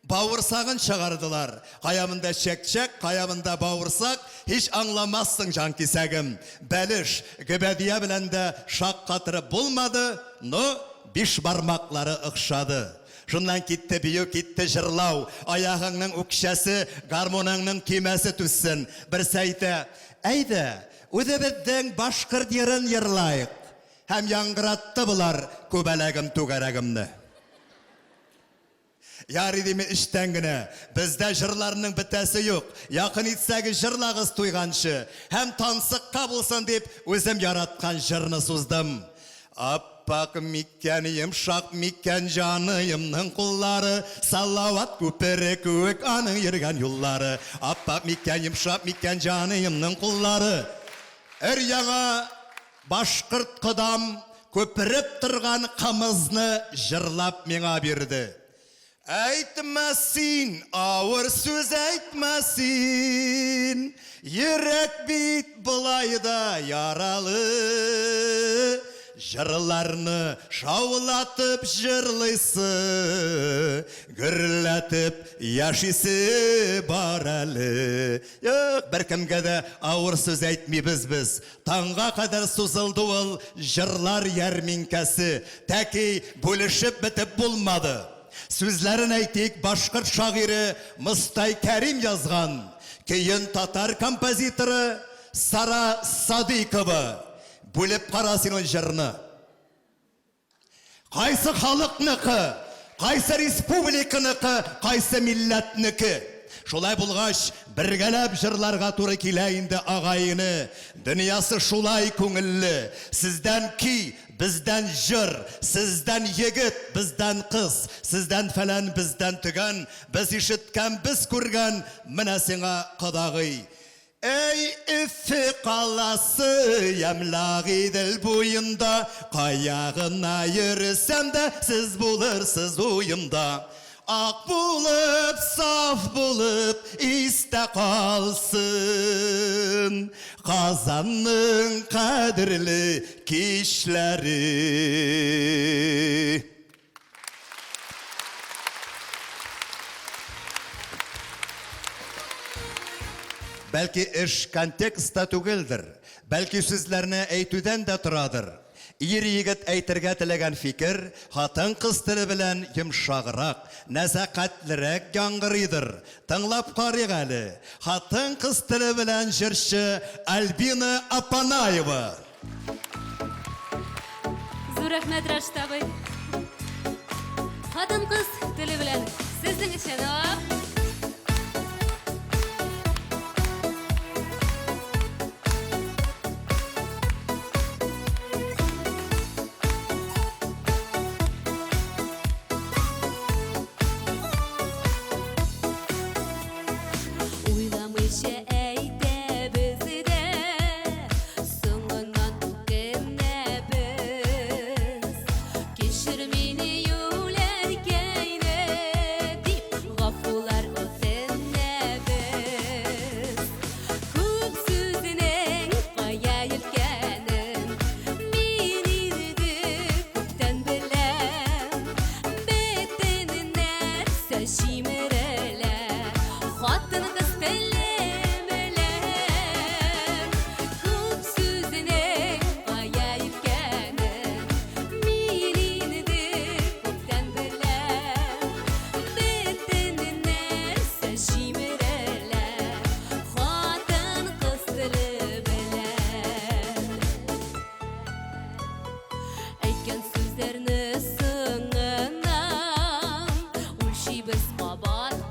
A: бауырсағын чыгардылар. Каямында чәк-чәк, каямында бауырсак, hiç аңламассың жан кисәгем. Бәлеш, гөбәдия белән дә шаккатырып булмады, но биш бармаклары ыкшады. Шуннан китте бию, китте җырлау, аягыңның үкшәсе, гармоныңның көймәсе түссен. Берсе әйтә, әйдә, үзебезнең башкорт йырын йырлайык. Һәм яңгыратты булар күбәләгем түгәрәгемне. Ярый диме иштән генә, бездә җырларның бетәсе юк. Якын итсәгез җырлагыз туйганчы. Һәм тансыкка булсын дип үзем яраткан җырны суздым. Аппак микән, йомшак микән җаныемның куллары, салават күпере күк аның йөргән юллары. Аппак микән, йомшак микән җаныемның куллары. Өр-яңа башкорт кодам көпіріп тұрған қымызны жырлап меңа берді. Әйтмәсин, ауыр сөз әйтмәсин, йөрәк бит бұлай да яралы. Жырларны шаулатып жырлайсы, гүрләтіп яшисы бар әлі. Бәркімге де ауыр сөз әйтмейбіз біз. Таңға қадар сузылды ол жырлар ярминкәсі. Тәки бөлішіп бітіп болмады. Сүзләрін әйтейік башқұрт шағиры Мұстай Кәрим yazған. Кейін татар композиторы Сара Садикова бөліп қарасын ол жырны. Қайсы халықнықы, қайсы республиканықы, қайсы милләтнықы. Шулай булгач, бергәләп жырларга туры килә инде агайыны. Дөньясы шулай күңелле. Сездән ки, бездән жыр, сездән егет, бездән кыз, сездән фәлән, бездән төгән, без ишеткән, без күргән, менә сиңа кодагый. Ey Üffü qalası yamlaq idil boyunda, qayağına yürüsəm də siz bulursiz uyumda. Ak bulup, saf bulup, iste kalsın Kazanın kadirli kişleri. Belki iş konteksta түгелдер, belki sizlerine eytüden de turadır. Ир егет әйтергә теләгән фикер хатын-кыз теле белән йомшаграк, нәзакәтлерәк яңгырыйдыр. Тыңлап карыйк әле. Хатын-кыз теле белән җырчы Альбина Апанаева.
F: Зур рәхмәт, Рашид абый. Хатын-кыз теле белән сезнең өчен. Уйламыйча әйтәбез дә, соңыннан үкенәбез. Кешер мине юләркәйне, дип гафулар үтенәбез. Күп сүзенең кая илткәнен мин инде күптән беләм. Бетен нәрсә җимерелә, хатын-кыз теле белән. Күп сүзенең кая илткәнен мин инде күптән беләм. Бетен нәрсә җимерелә, хатын-кыз теле белән. Әйткән сүзләрне соңыннан үлчибез кабат-кабат.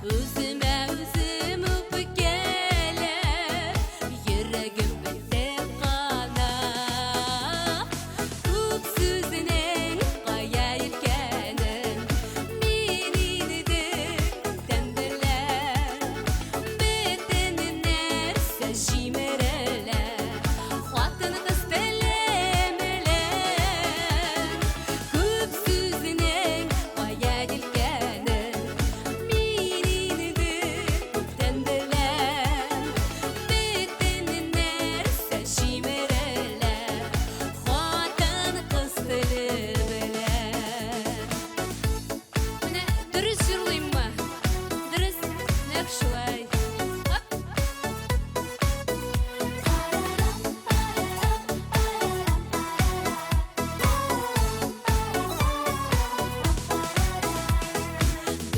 F: Үземә үзем үпкәләп, йөрәгем бетте канап. Күп сүзенең кая илткәнен мин инде күптән беләм. Бетен нәрсә җимерелә, хатын-кыз теле белән. Күп сүзенең кая илткәнен мин инде күптән беләм. Бетен нәрсә җимерелә, хатын-кыз теле белән. Менә дөрес җырлыйммы? Дөрес, нәкъ шулай.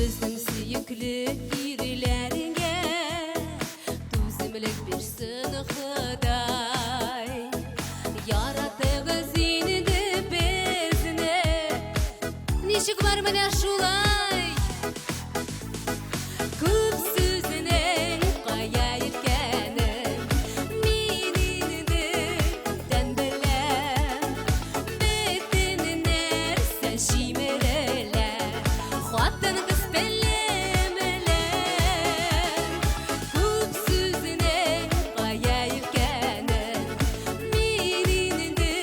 F: Безнең сөекле ирләргә түземлек бирсен Ходай. Яратыгыз инде безне, ничек бар менә шулай. Күп сүзенең кая илткәнен мин инде күптән беләм. Бетен нәрсә җимерелә, хатын-кыз теле белән. Күп сүзенең кая илткәнен мин инде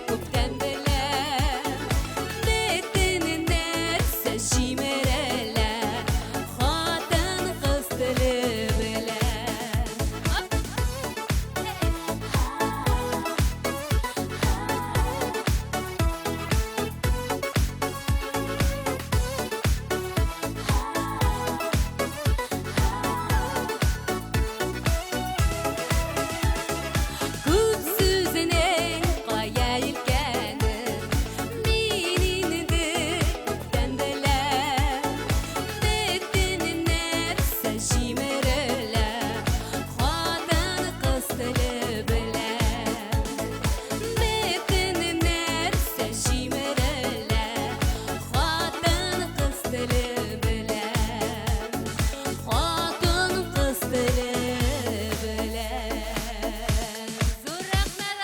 F: күптән беләм. Бетен нәрсә җимерелә, хатын-кыз теле белән. Күп сүзенең кая илткәнен мин инде күптән беләм. Бетен нәрсә җимерелә, хатын-кыз теле белән. Бетен нәрсә җимерелә, хатын-кыз теле белән. Хатын-кыз теле белән. Зур рәхмәт.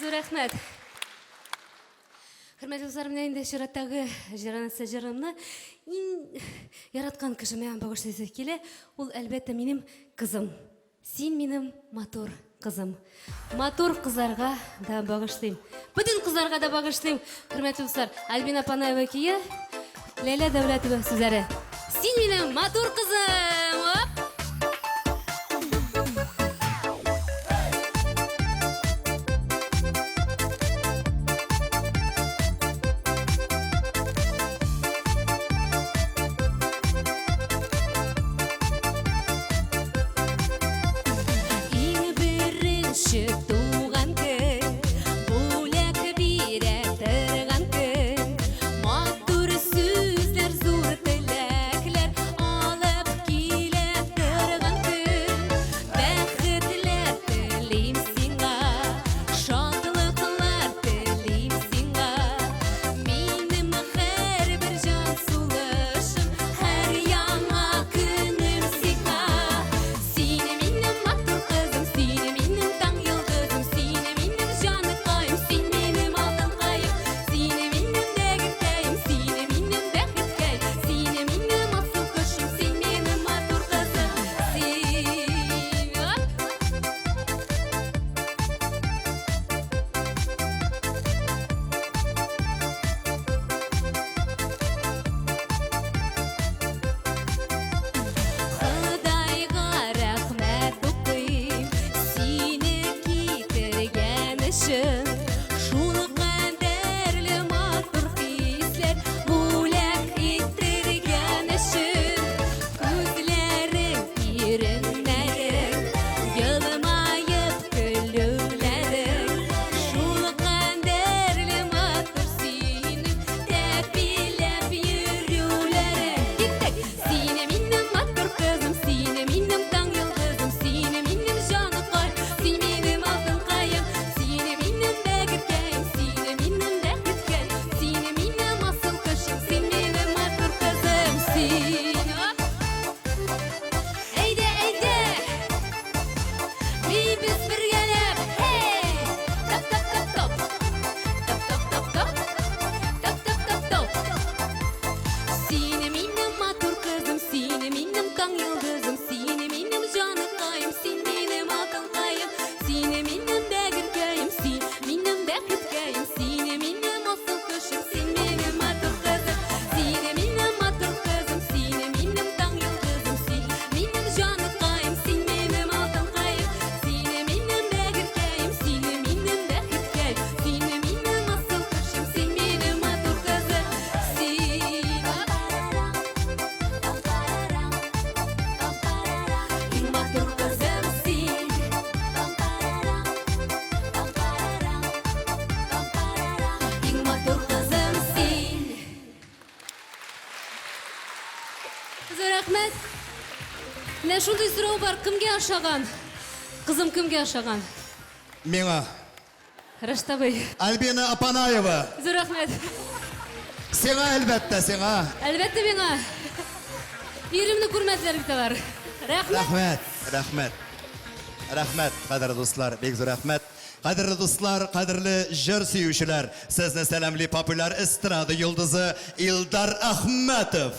F: Зур рәхмәт. Хөрмәтле дуслар, менә инде чираттагы җыранасы җырымны иң яраткан кешемә багышлыйсы килә. Ул әлбәттә минем кызым. Син минем матур кызым. Матур кызларга да багышлыйм. Бөтен кызларга да багышлыйм. Хөрмәтле дуслар, Альбина Апанаева кие, Ләйлә Дәүләтова сүзләре. Син минем матур кызым. Оп! үшін шулы қадірлі матур хислер бұлақ иттірген үшін көзлерің ерінмәдің йылмайып күлулерің шулы қадірлі матур сүйінің тәпилеп йөрүлерің кеттік сені менің матур қызым сені менің таң йылдызым сені менің жанықай сен менің алтын қайым сені менің бәгіркәйім сені менің бәкіткәй сені менің асыл күшім сен менің матур қызым сен әйде әйде бейбіс біргелеп хей тап тап тап топ тап тап тап топ тап тап тап топ сені менің матур қызым сені менің таң йылдызым сені менің жанықайым сен менің алтын қайым сені менің бәгіркәйім сен менің бәкіткәйім сені менің асыл күшім сен менің матур қызым сені менің матур қызым сені менің таң йылдызым сен менің жанықайым сен менің алтын қайым сені менің бәгіркәйім сені менің бәкіткәйім сені менің асыл күшім сен менің матур қызым сен матур қызым сен ең матур қызым сен зор рахмет міне шундай сұрау бар кімге ашаған қызым кімге ашаған
A: Миңа
F: раштабай
A: Альбина Апанаева.
F: зор рахмет
A: Сеңа әлбәттә, сеңа.
F: әлбәттә миңа иремне күрмәделәр бит алар рәхмәт
A: Рәхмәт, рәхмәт. Рәхмәт, кадерле дуслар, бик зур рәхмәт. Кадерле дуслар, кадерле җыр сөючеләр, сезне сәламли популяр эстрада йолдызы Илдар Ахматов.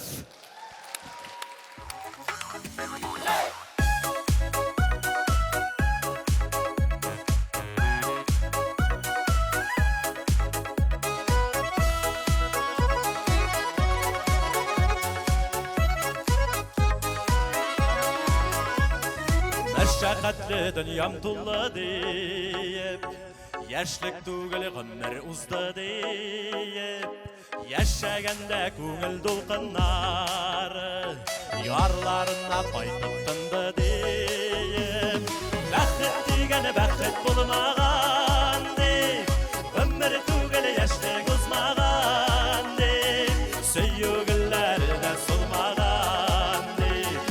I: Мәшәкатьле дөньям тулы диеп, яшьлек түгел гомер узды диеп, яшәгәндә күңел дулкыннары ярларына кайтып тынды диеп, бәхет дигән бәхет булмаган дип, гомер түгел яшьлек узмаган дип, сөйгелләренә сулмаган дип,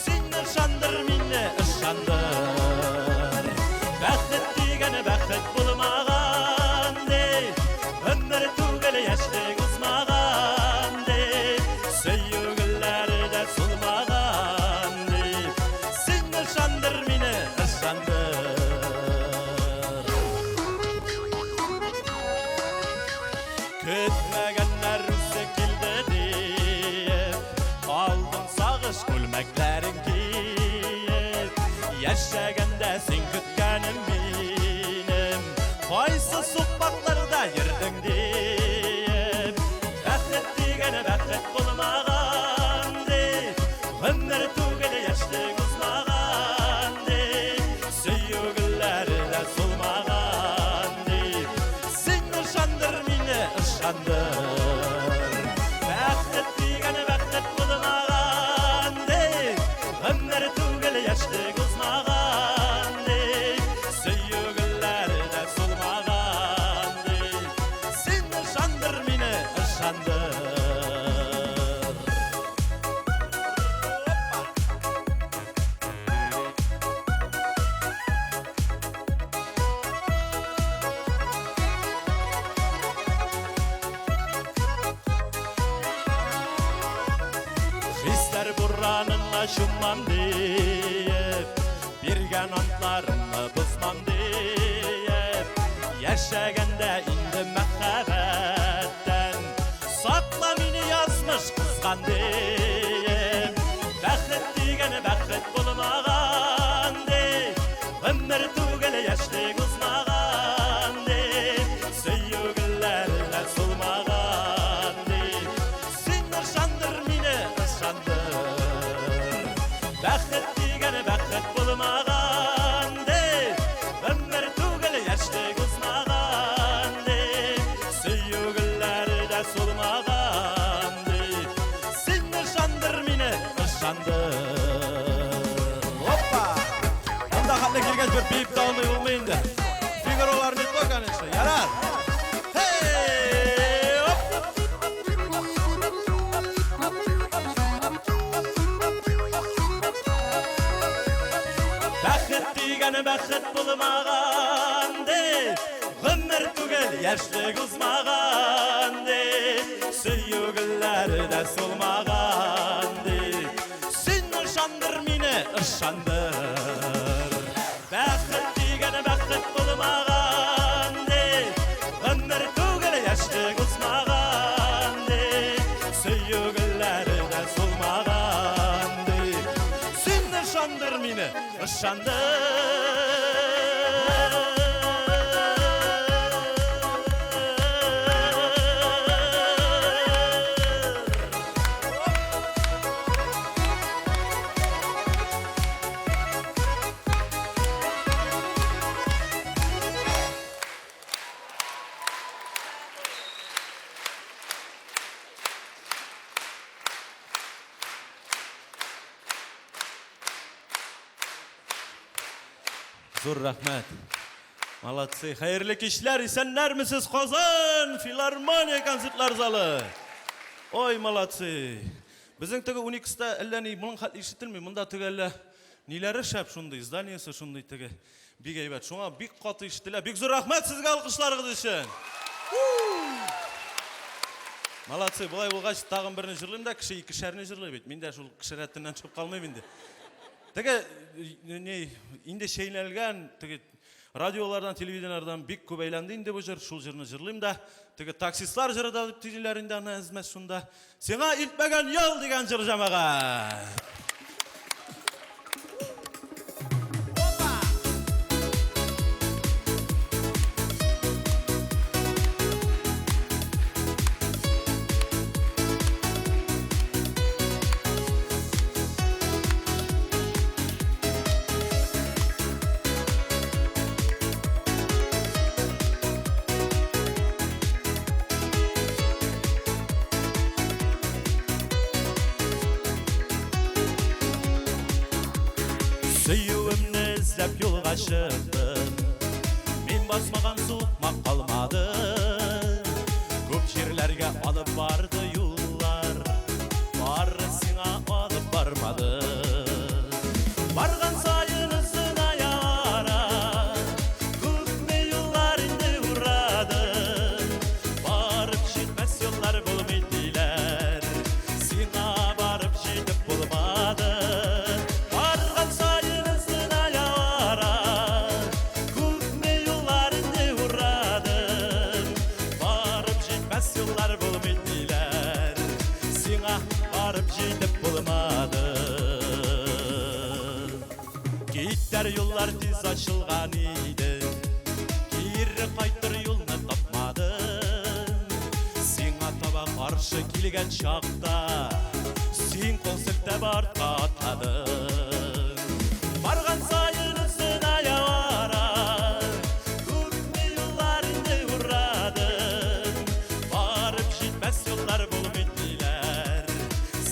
I: син ышандыр мине ышандыр, бәхет дигән бәхет булмаган дип, гомер түгел яшьлек узмаган дип, сөйгелләренә сулмаган дип, син ышандыр мине ышандыр. Көтмәгәннәр үзе килде диеп, алдың сагыш күлмәкләрен киеп, яшәгәндә син көткәнем минем, кайсы сукмакларда йөрдең диеп, бәхет дигән бәхет булмаган дип, гомер түгел яшьлек узмаган дип, сөйгелләренә сулмаган дип, син ышандыр мине ышандыр, бәхет дигән бәхет булмаган дип, гомер түгел яшьлек узмаган дип, сөйгелләренә сулмаган дип, син ышандыр мине ышандыр. Хисләр буранына чуммам диеп, биргән антларымны бозмам диеп, яшәгәндә инде мәхәббәттән, сакла мине язмыш кызган диеп, бәхет дигән бәхет булмаган дип, гомер түгел яшьлек узмаган дип, сөйгелләренә сулмаган дип, син ышандыр мине ышандыр, бәхет дигән бәхет булмаган дип, гомер түгел яшьлек узмаган klip de almayı olmayındı. Figarolar net bakan işte, yarar. Hey, hop. Бәхет дегені бәхет болмаған де, ғұмыр түгел яшьлек узмаған де, сөйгілері де солмаған де, сен ышандыр мені, ышандыр. Бәхет дегені бәхет болмаған де, ғұмыр түгел яшьлек узмаған де, сөйгілері де солмаған де, сен ышандыр мені, Зур рахмет. Молодцы. Hayırlı kişiler, esenler misiniz? Kazan Filarmoniya konsertler zалы. Oy, молодцы. Bizning tege 12'de elleni bunun xat işitilmiyor. Bunda tege elle neleri şap şunday, zdaniyesi şunday tege. Big eybat. Şuna big katı işitiler. Big zor rahmet sizge alkışlarınız için. Молодцы. Bulay bulgaç tağın birini jırlayayım da kişi ikişerini jırlayıp. Men de şul kişeretinden çıkıp kalmayayım indi. Tege ne indi şeylergen tege radyolardan, televizyonlardan big көп eğlendi indi bu jır, şul jırını jırlayayım da tege taksistlar jırı da tijilerinden ezmez şunda. Sena iltmegen yol degen jır jamaga. Сөйуімні іздеп yolға шықтым, мен басмаған суықмақ қалмады. Көп жерлерге алып барды юллар, бары сыңа алып бармады. Барған сайын ізін аяра, көкме юллар енді ұрады. Барып жетмес yollar болмайды дейлер, сыңа барып жетіп болмады. Yollar diz açılgan idi, geri qaytır yolunu tapmadın. Сиңа таба қаршы келген шақта, сен қол сілтеп артқа атладың. Барған сайын ізін аялара, көкме yollar енді ұрадың. Барып жетмес yollar болмайды дейлер,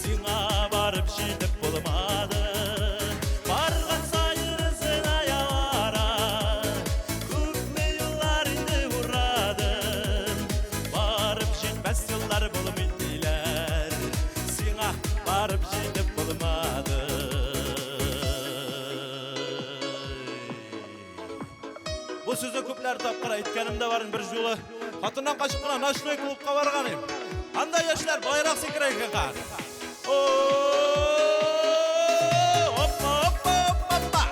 I: сиңа барып жетіп болмады. Bu sözü köpler tapqıra etkенімде барын bir жолы. Қатыннан қашып қана ночной клубқа барғаным. Андай яшьләр байрақ секірек екен. Оппа, оппа, оппа.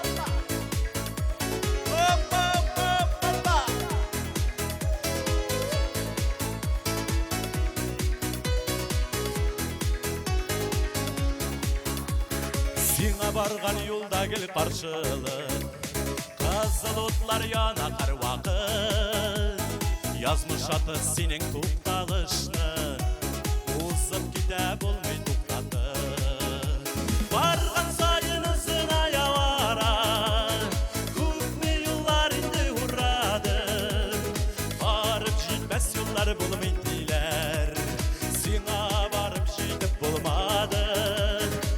I: Оппа, оппа, оппа. Сиңа барған юлда кел қаршылық, қызыл отlar yanakar vakit. Yazmış atı senin to'xtalishni, o'zib keta bo'lmay to'xtatib. Bargan sayin izin ayavara, ko'kme yo'llar endi uradi. Barib jetmas yo'llar bo'lmaydi deylar, senga barib jetib bo'lmadi.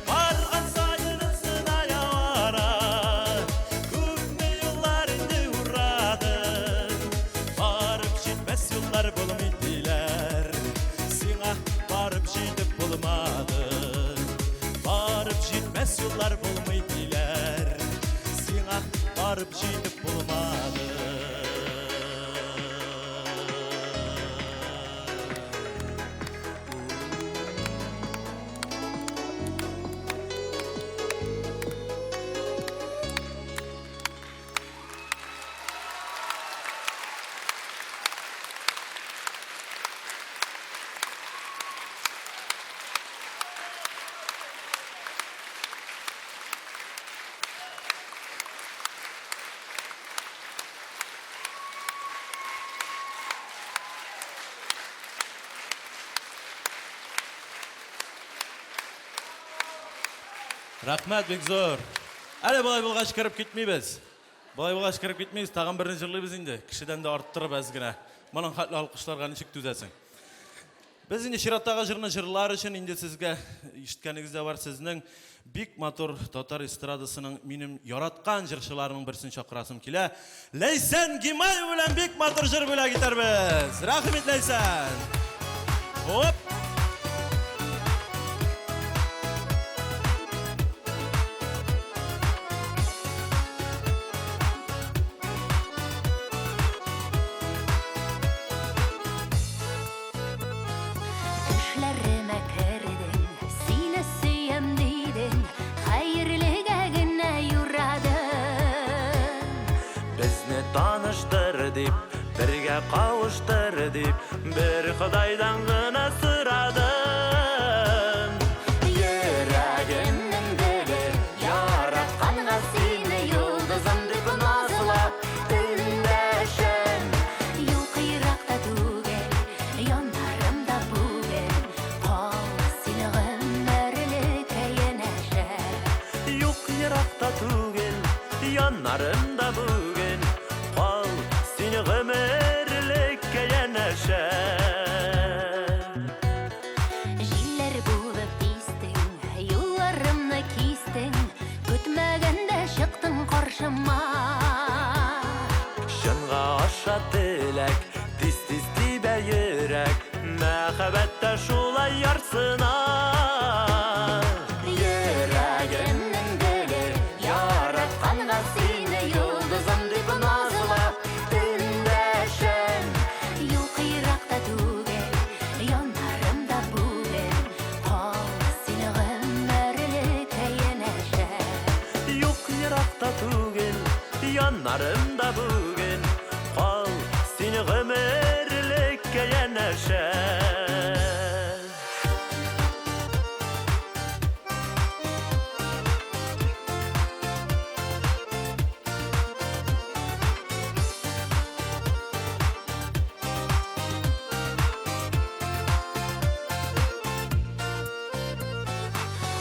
I: Bargan sayin izin ayavara, ko'kme yo'llar барып жетіп болмады. Рахмат, бек зор. Әлі былай болғаш кіріп кетмейбіз. Былай болғаш кіріп кетмейбіз, тағын бірін жырлайбыз енді. Кішіден де арттырып әзгіні. Мұның қатлы алқышларға нешік түзәсің. Біз енді Шираттағы жырны жырлар үшін енді сізге іштікеніңізде бар сіздің бик матур татар эстрадасының менің яратқан жыршыларының бірсін шақырасым келе. Лейсен Гимай білен бик матур жыр бөле кетербіз. Рахмет, Лейсен. Хоп!
F: Düşlerime kirdin, seni suyam deydin, hayırlıga gina yuradın.
J: Bizni tanıştır dip, birge kavuştur dip, bir Xudaydan gına sıradın.
F: Yüreğimnin gülü, yaratkanға seni yıldızım dip nazılap, ündeşen. Yok Irak'ta tugel, yanlarımda bugün, kal seni ömürlükке yeneşen.
J: Yok Irak'ta tugel, yanlarımda bugün, kal seni ömürlükке yeneşen.
F: Jiller bulup pistin, yollarımni kestin, kütmegende çıktın karşıma.
J: Şınğa aşa tilek, tiz tibe yürek, mehabette şulay yarsına.
F: Yüreğimnin gülü, yaratkanға seni yıldızım dip nazılap, ündeşen. Yok Irak'ta tugel, yanlarımda bugün, kal seni ömürlükке yeneşen.
J: Yok Irak'ta tugel, yanlarımda bugün, kal seni ömürlükke yeneşen.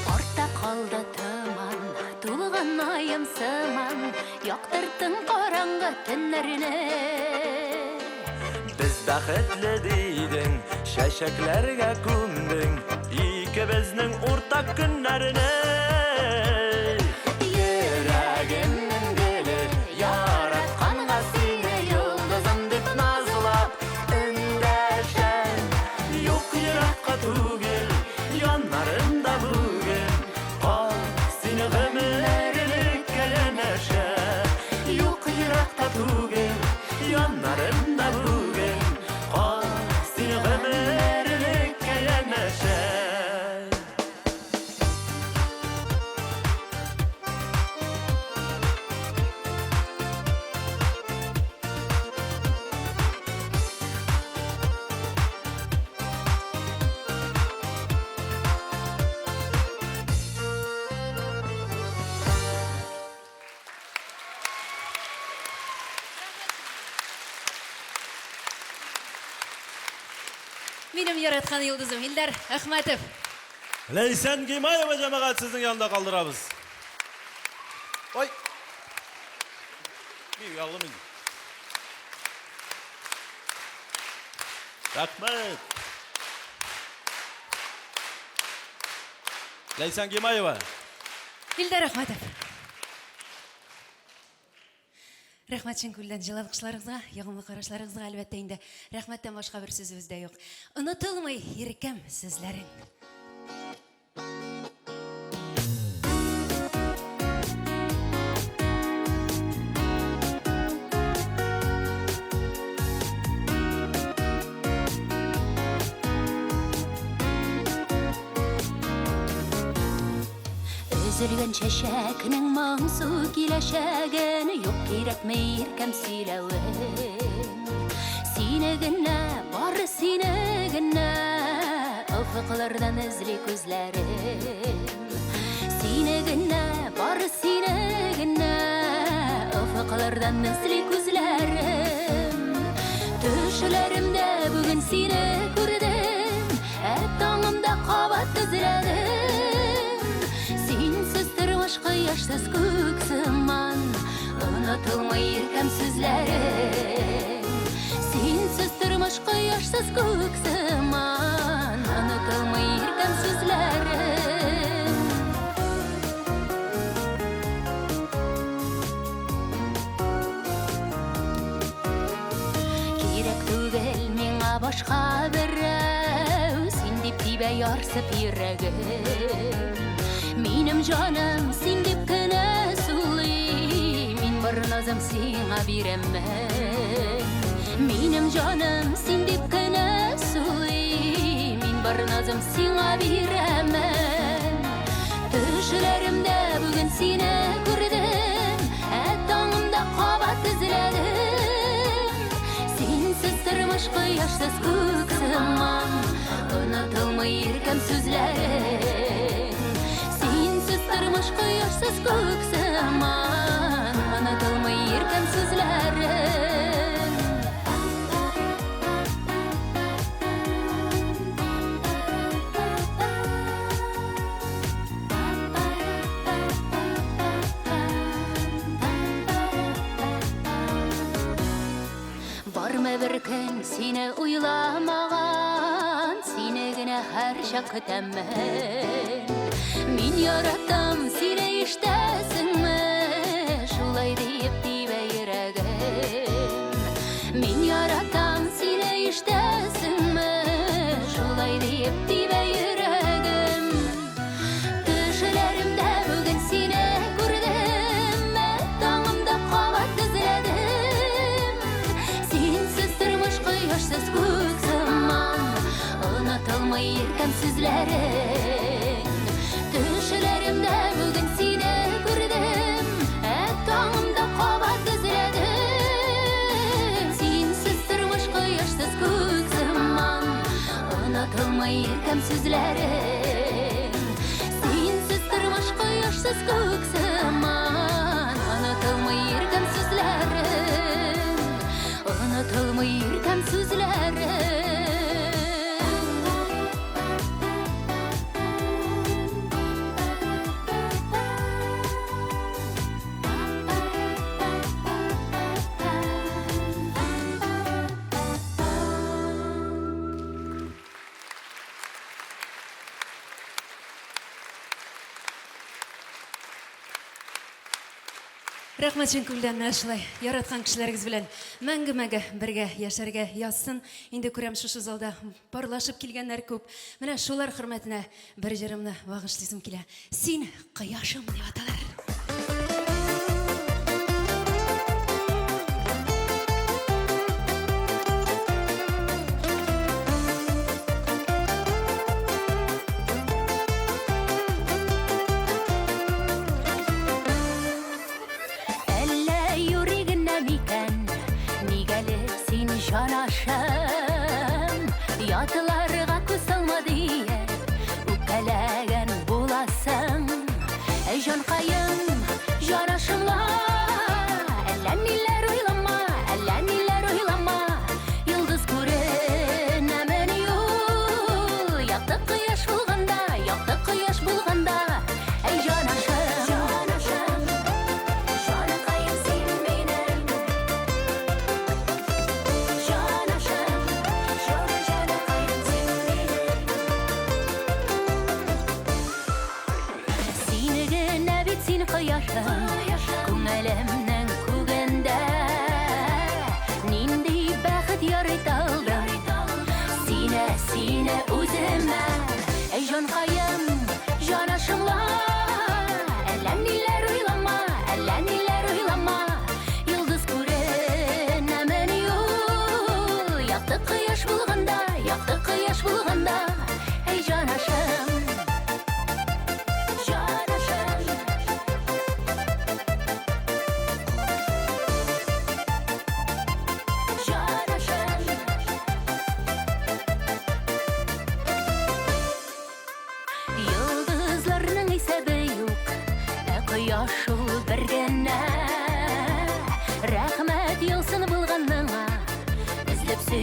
F: Orta kaldı tıman, tulğan ayım sıman, yaktırttın karanғы tünlerini.
J: Biz bәхетле дейдің, шәшәкләргә күмдің, икебезнең уртак көннәренә.
F: Yüreğimnin gülü, yaratkanға seni yıldızım dip nazılap, ündeşen.
J: Yok Irak'ka tugel, yanlarımda bugün, kal seni ömürlükке yeneşen. Yok Irak'ta tugel, yanlarımda bugün, kal seni ömürlükke yeneşen.
F: Benim yaratkan yıldızım Hilдар Ахматов.
I: Лейсен Гимаева жамағат сіздің yanında қалдырабыз. Ой. Bir yavrum indi. Рахмет. Лейсен Гимаева.
F: Hilдар Ахматов. Рахмат шын күлден жылы алқышларыңызға, яғымлы қарашларыңызға әлбәттә инде. Рахматтан башқа бір сөзіміз дә юк. Онытылмай еркем сезләрен. Üzülgün çeşekinin mağsu kileşegen yok kiretme irkem silevin Sine gine var sine gine ufuklardan izli gözlerim Sine gine var sine gine ufuklardan izli gözlerim Düşlerimde bugün sine gördüm hep dağımda kabat izledim Sensiz tırmışkı yaşsız köksüman unutulmayırken sözlerim Sensiz tırmışkı yaşsız köksüman unutulmayırken sözlerim Kirek tügel mena başka birrev Sen dip dibe yarsıp yüregim Minim canım sen dip kine suli Min bir nazım sana biremen Minim canım sen dip kine suli Min bir nazım sana biremen Düşlerimde bugün seni gördüm et dağımda kabat izledim Sensiz tırmışkı yaşsız köksüman unutulmayırken sözlerim Sensiz tırmışkı yaşsız köksüman unutulmayırken sözlerim Barma bir gün seni uylamagan Seni gine her şak kütemen Min yarattım seni iştesinmi Şulay deyip dibe yüregim Min yarattım seni iştesinmi Şulay deyip dibe yüregim Düşlerimde bugün seni gördüm dağımda kabat izledim Sensiz tırmışkı yaşsız köksüman unutulmayırken sözlerim Düşlerimde bugün seni gördüm et dağımda kabat izledim Sensiz tırmışkı yaşsız köksüman unutulmayırken sözlerim Sensiz tırmışkı yaşsız köksüman unutulmayırken sözlerim Unutulmayırken sözlerim
C: Рахмат шын күлдән ашылай. Яратқан кішілеріңіз білен мәңгі бірге яшәргә язсын. Инде күрәм шушы залда барлашып килгәннәр күп. Менә шулар хөрмәтенә бер җырымны вагышлыйсым килә. Син кояшым дип аталар.
F: Şanaşım yatılarga kusalma diye Ukalagan bulasın Jan kayım janaşımla Ellenniler oylama Yıldız kuren hemen yol Yaktı kıyaş bulganda Ey janaşım Koyaşım, күңелемнең күгендә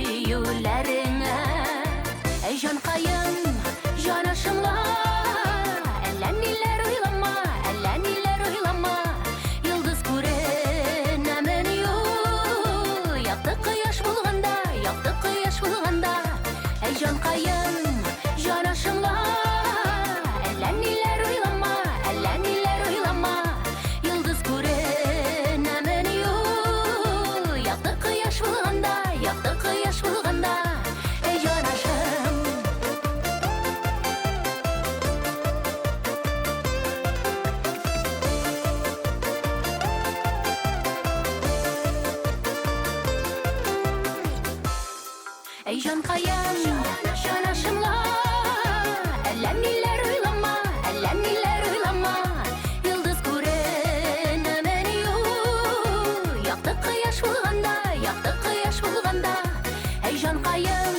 F: сөюләреңә. Әй җанкаем, җанашымла, әллә ниләр уйлама, әллә ниләр уйлама. Йолдыз күренәмен юк, якты кояш булганда, якты кояш булганда. Әй җанкаем, җанашымла, әллә ниләр уйлама, әллә ниләр уйлама. Йолдыз күренәмен юк, якты кояш булганда, якты кояш булганда. Әй җанашым. Әй җанкаем, җанашымла, әллә ниләр уйлама, әллә ниләр уйлама. Йолдыз күренәмен юк, якты кояш булганда, якты кояш булганда. Әй җанкаем,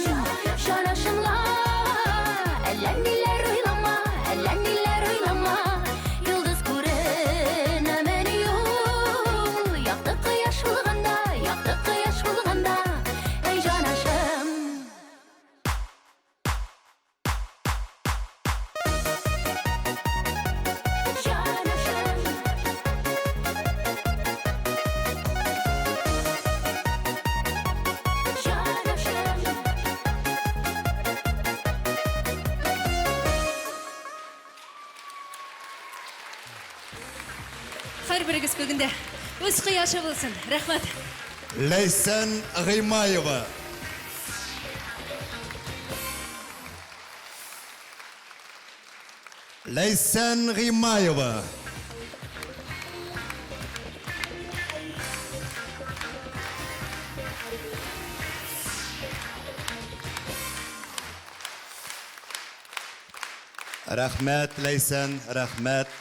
F: җанашымла, әллә ниләр уйлама, әллә ниләр уйлама. Йолдыз күренәмен юк, якты кояш булганда, якты кояш булганда. Әй җанашым. Җанашым. Җанашым. Һәрберегез бүгінде өз қияшы болсын. Рәхмәт.
A: Ләйсән Гыймаева. Ләйсән Гыймаева. Рәхмәт, Ләйсән, рәхмәт.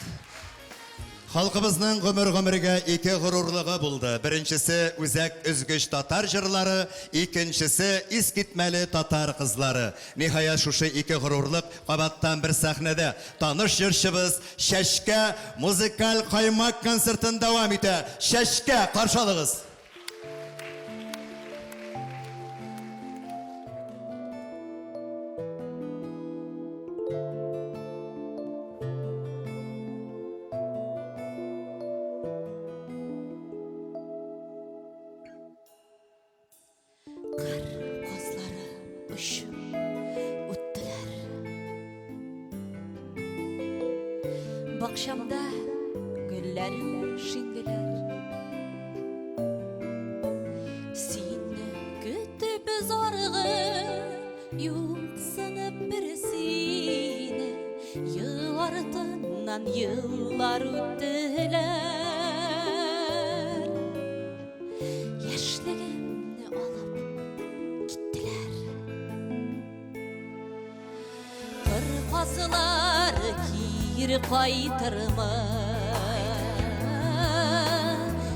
A: Халкыбызның гомер-гомергә ике горурлыгы булды. Беренчесе үзәк өзгеч татар җырлары, икенчесе искитмәле татар кызлары. Ниһаять шушы ике горурлык кабаттан бер сәхнәдә таныш җырчыбыз Шәшкә музыкаль каймак концертын дәвам итә. Шәшкә каршы алыгыз.
C: Кар козлары ұшып өттілер. Бақшамда гүлләрін шинделер. Сені күтіп зорғы, юқсынып бір сені. Ел артынан еллар өттілер. Яшьлегімні алып gittiler. Kır kazılar kir kaytırma,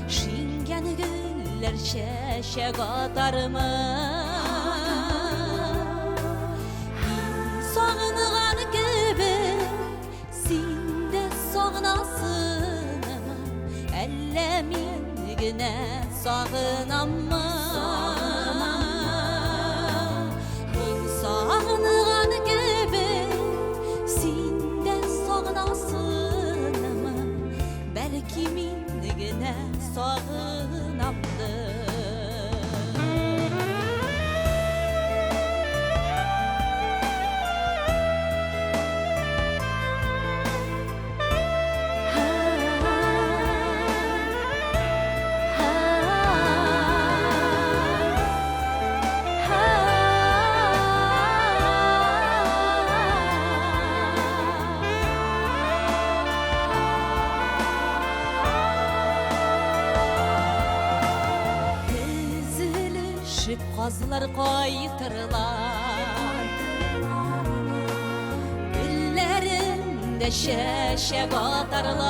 C: şingen güller şeşe katarma. Sağınıgan gibi sen de sağınasın ama ellemin güne sağınamma. Sağınıgan gibi sen de sağınasın ama belki min güne sağınamdı. Kazlar kaytırlar, güllerinde şeşe katarlar.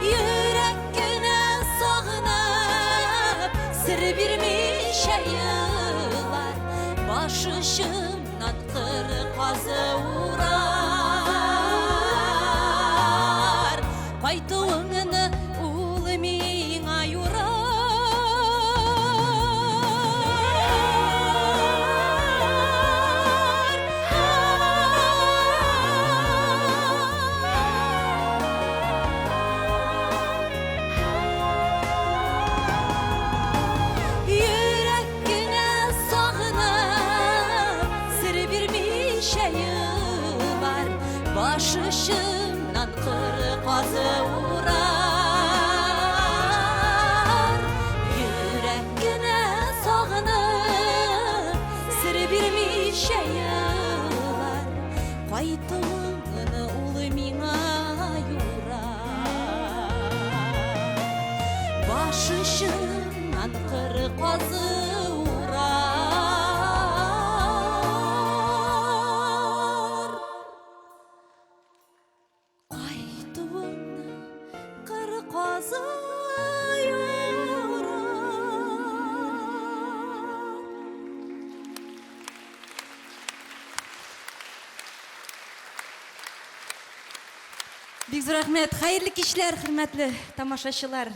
C: Yürek güne sağınıp sır birmiş ayılar, başışımdan kır kazı uğrar. Kaytığını ulmin ayurar.
F: шайылар Қайтуын ул миңа юрар Башы шынан қыры қазы урар Қайтуын қыры қазы
C: Бик зур рәхмәт, хәерле кичләр, хөрмәтле тамашачылар.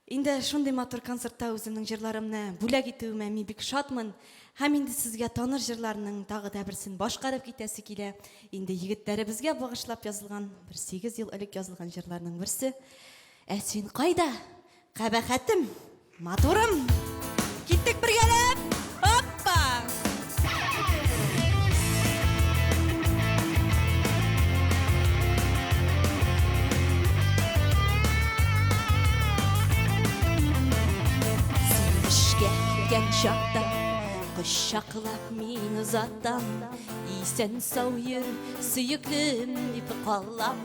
C: Инде шундый матур концертта үземнең җырларымны бүләк итүемә мин бик шатмын. Һәм инде сезгә таныр җырларның тагы да берсен башкарып китәсе килә. Инде егетләребезгә багышлап язылган, бер 8 ел элек язылган җырларның берсе. Ә син кайда? Кабахәтем, матурым. Киттек бергәләп. Хоппа! Ген шақта құшақлап мен ұзаттам Исән сау ер сүйіклім деп қалам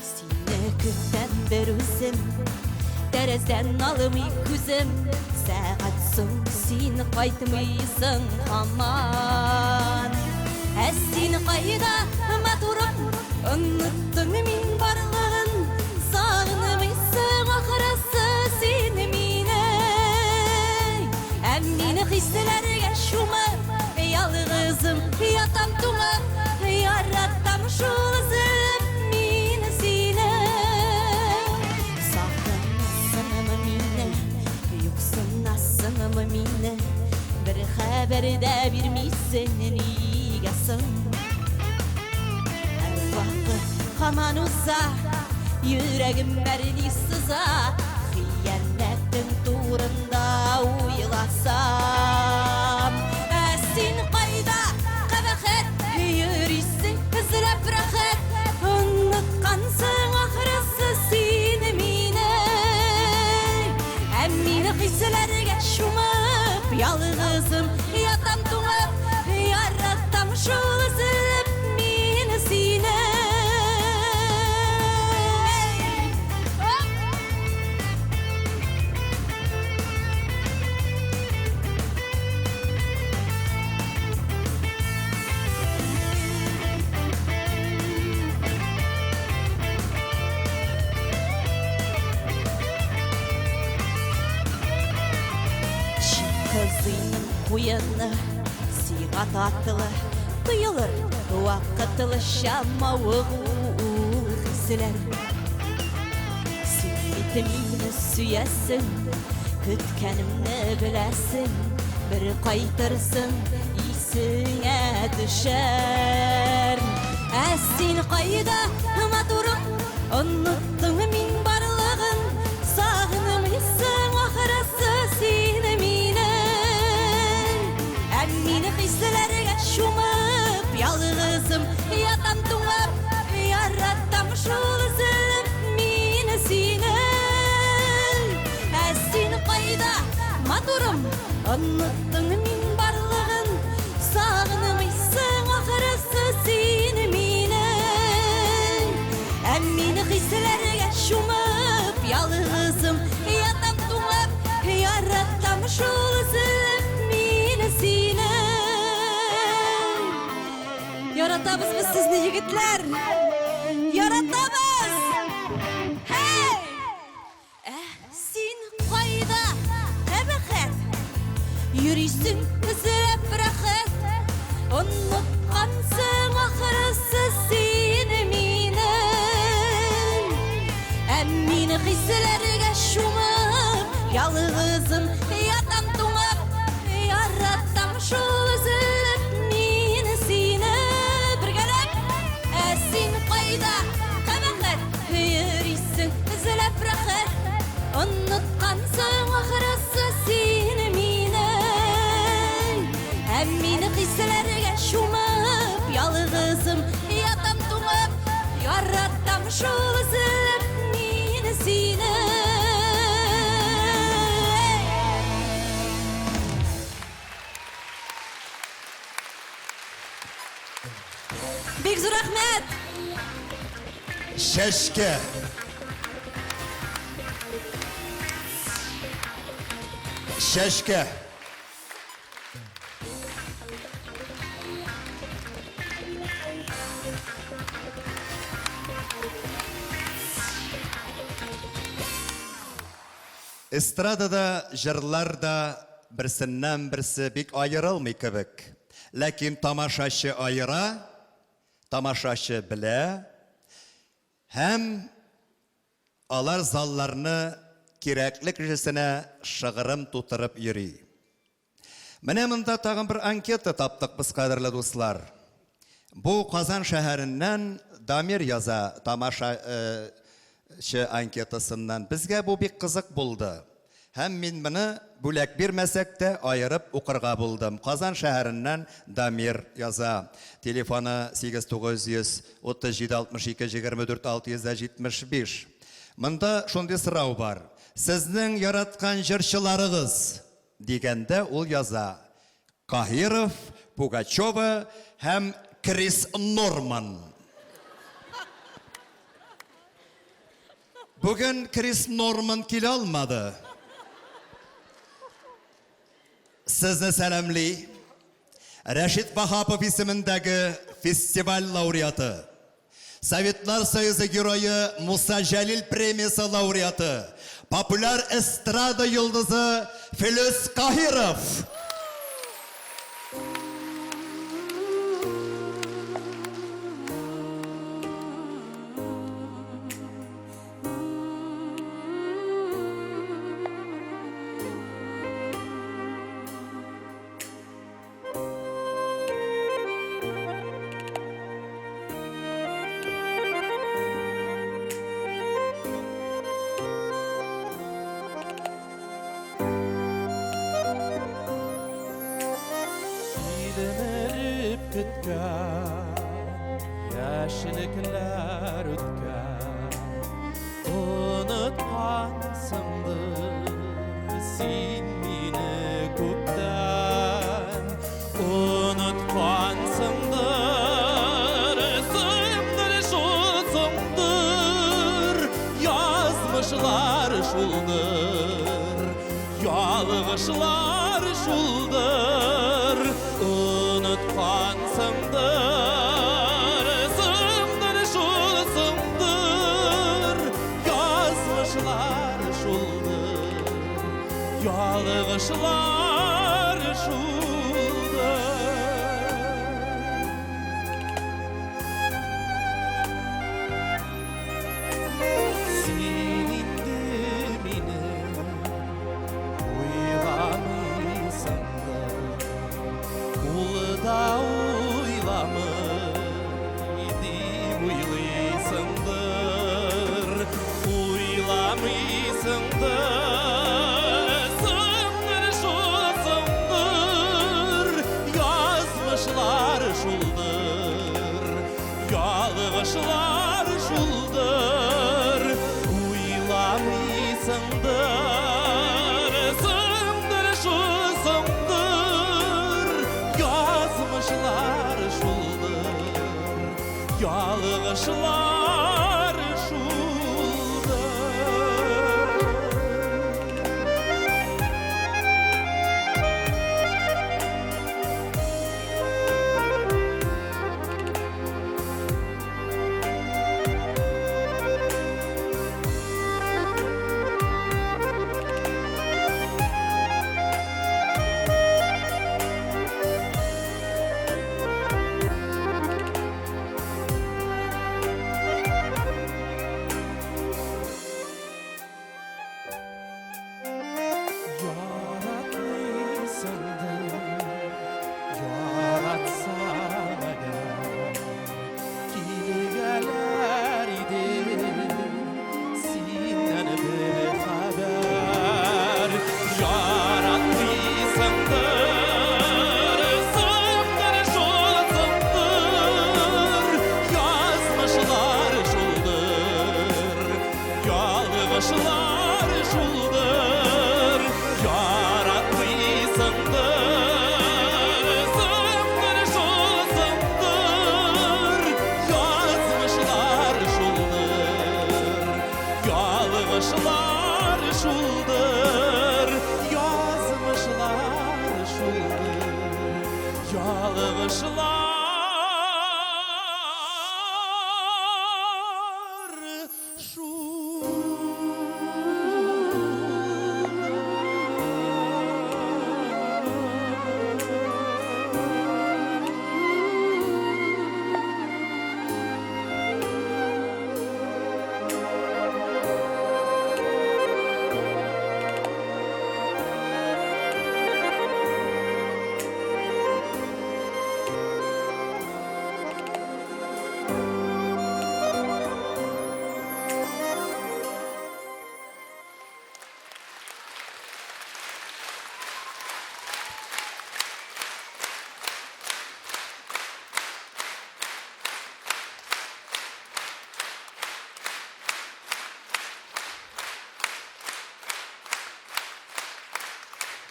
C: Сені күттен бір өзім Тәрізден алымай күзім Сәғат соң сені қайтмайсың хаман Әз сені қайда матурым Ұнныттың мен барлығын Сағынымайсың ақырасы сені Meni hisselerge şumar Yalğızım yatam tuğar Yarattam şu ızım Mini sine Sakınasın mı mine Yoksun nasın mı mine Bir haber de vermişsin Nigasın Her vakit haman uzak Yüreğim berini sızar Hıyannetin tuğrunda uyulasam Sen kayda kabahat Yürüsün hızlap rahat Unutkansın ahırası seni mine Emmini hisselerge şumap Yalğızım yatam tuğap Yaratam şu ızım mini sine Kızının kuyunu Siğa tatlı Duyulur Vakıtlı şamavı Hisseler Simmitimini süyesin Kütkenimni bilesin Bir kaytırsın İsine düşer Sen kayda maturum Unuttun min barlığın Sağınımysın ahırası seni Mini hisselerge şumap Yalğızım yatam tuğap Yaratam şu ızım Mini sine Sen kayda maturum Unuttun min barlığın Sağınımysın ahırası seni Mini hisselerge şumap Yalğızım yatam tuğap Yaratam şu ızım Sine Yaratabız biz sizni yigitler Yaratabız Hey Sen kayda kabahat Yürüsün hızlap rahat Unutkansın ahırası seni minen Emmini hisselerge şumap Yalğızım yatam tuğap Yaratam şu ızım mini sine Birgelep Sen kayda kabahat Yürüsün hızlap rahat Unutkansın ahırası seni minen Emmini hisselerge şumap Yalğızım yatam tuğap Yaratam şu ızım mini sine
F: Бик зур рәхмәт.
A: Шәшке. Шәшке. Эстрадада жырлар да бірсіннен бірсі бик айырылмый кебек. Ләкин тамашачы айыра, тамашачы білә, һәм алар залларны кирәклек режисенә шыгырым тутырып йөри. Менә монда тагын бер анкета таптык без, кадерле дуслар. Бу Казан шәһәреннән Дамир яза тамашачы анкетасыннан. Безгә бу бик кызык булды. Һәм мин моны бүләк бирмәсәк тә айырып укырга булдым. Казан шәһәреннән Дамир яза. Телефоны 89376224-675. Монда шундый сорау бар. Сезнең яраткан җырчыларыгыз дигәндә ул яза. Каһиров, Пугачева һәм Крис Норман. Бүген Крис Норман килә алмады. Сезне сәламли. Рәшит Вахапов исемендәге фестиваль лауреаты. Советлар Союзы геройы Муса Жәлил премиясы лауреаты. Популяр эстрада йылдызы Филүс Каһиров.
K: Yaşılıklar ötken unutkansındır sen beni köpten unutkansındır sımdır şulsındır yazmışlar şuldur yalğışlar şuldur unutkansındır Yalğışlar şulda Senin de beni uylamıysan da Ulda uylamaydı uylıysandır Uylamaysandır Tamışlar şu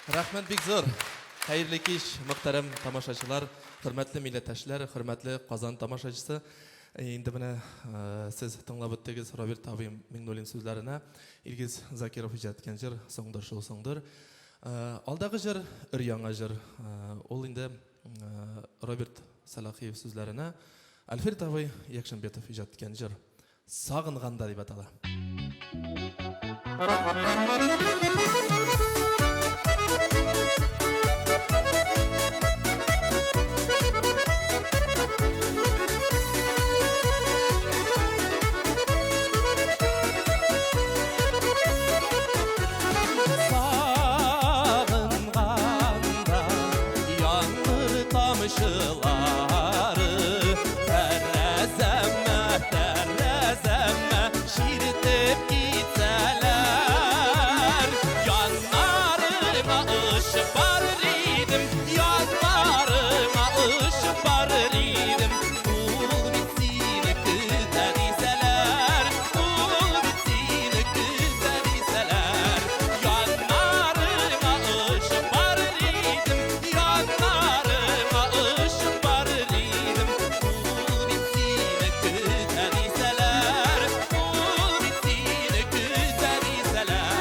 L: Рахмет бик зор. Хәерле кич, мөхтәрәм тамашачылар, хөрмәтле милләттәшләр, хөрмәтле Казан тамашачысы. Инде менә сез тыңлап үттегез Роберт абый Миңнуллин сүзләренә. Илгиз Закиров иҗат иткән җыр соңдыр шул соңдыр. Алдагы җыр өр-яңа җыр. Ул инде Роберт Салахиев сүзләренә Альфред абый Якшинбетов иҗат иткән җыр Сагынганда дип атала.
K: Sağınganda yanır tamışları Terrezemme şiritip gitseler Yanlarıma ışık var idim Yanlarıma ışık var idim Kul bitsin kıta diseler Kul bitsin kıta diseler Yanlarıma ışık var idim Yanlarıma ışık var idim Kul bitsin kıta diseler Kul bitsin kıta diseler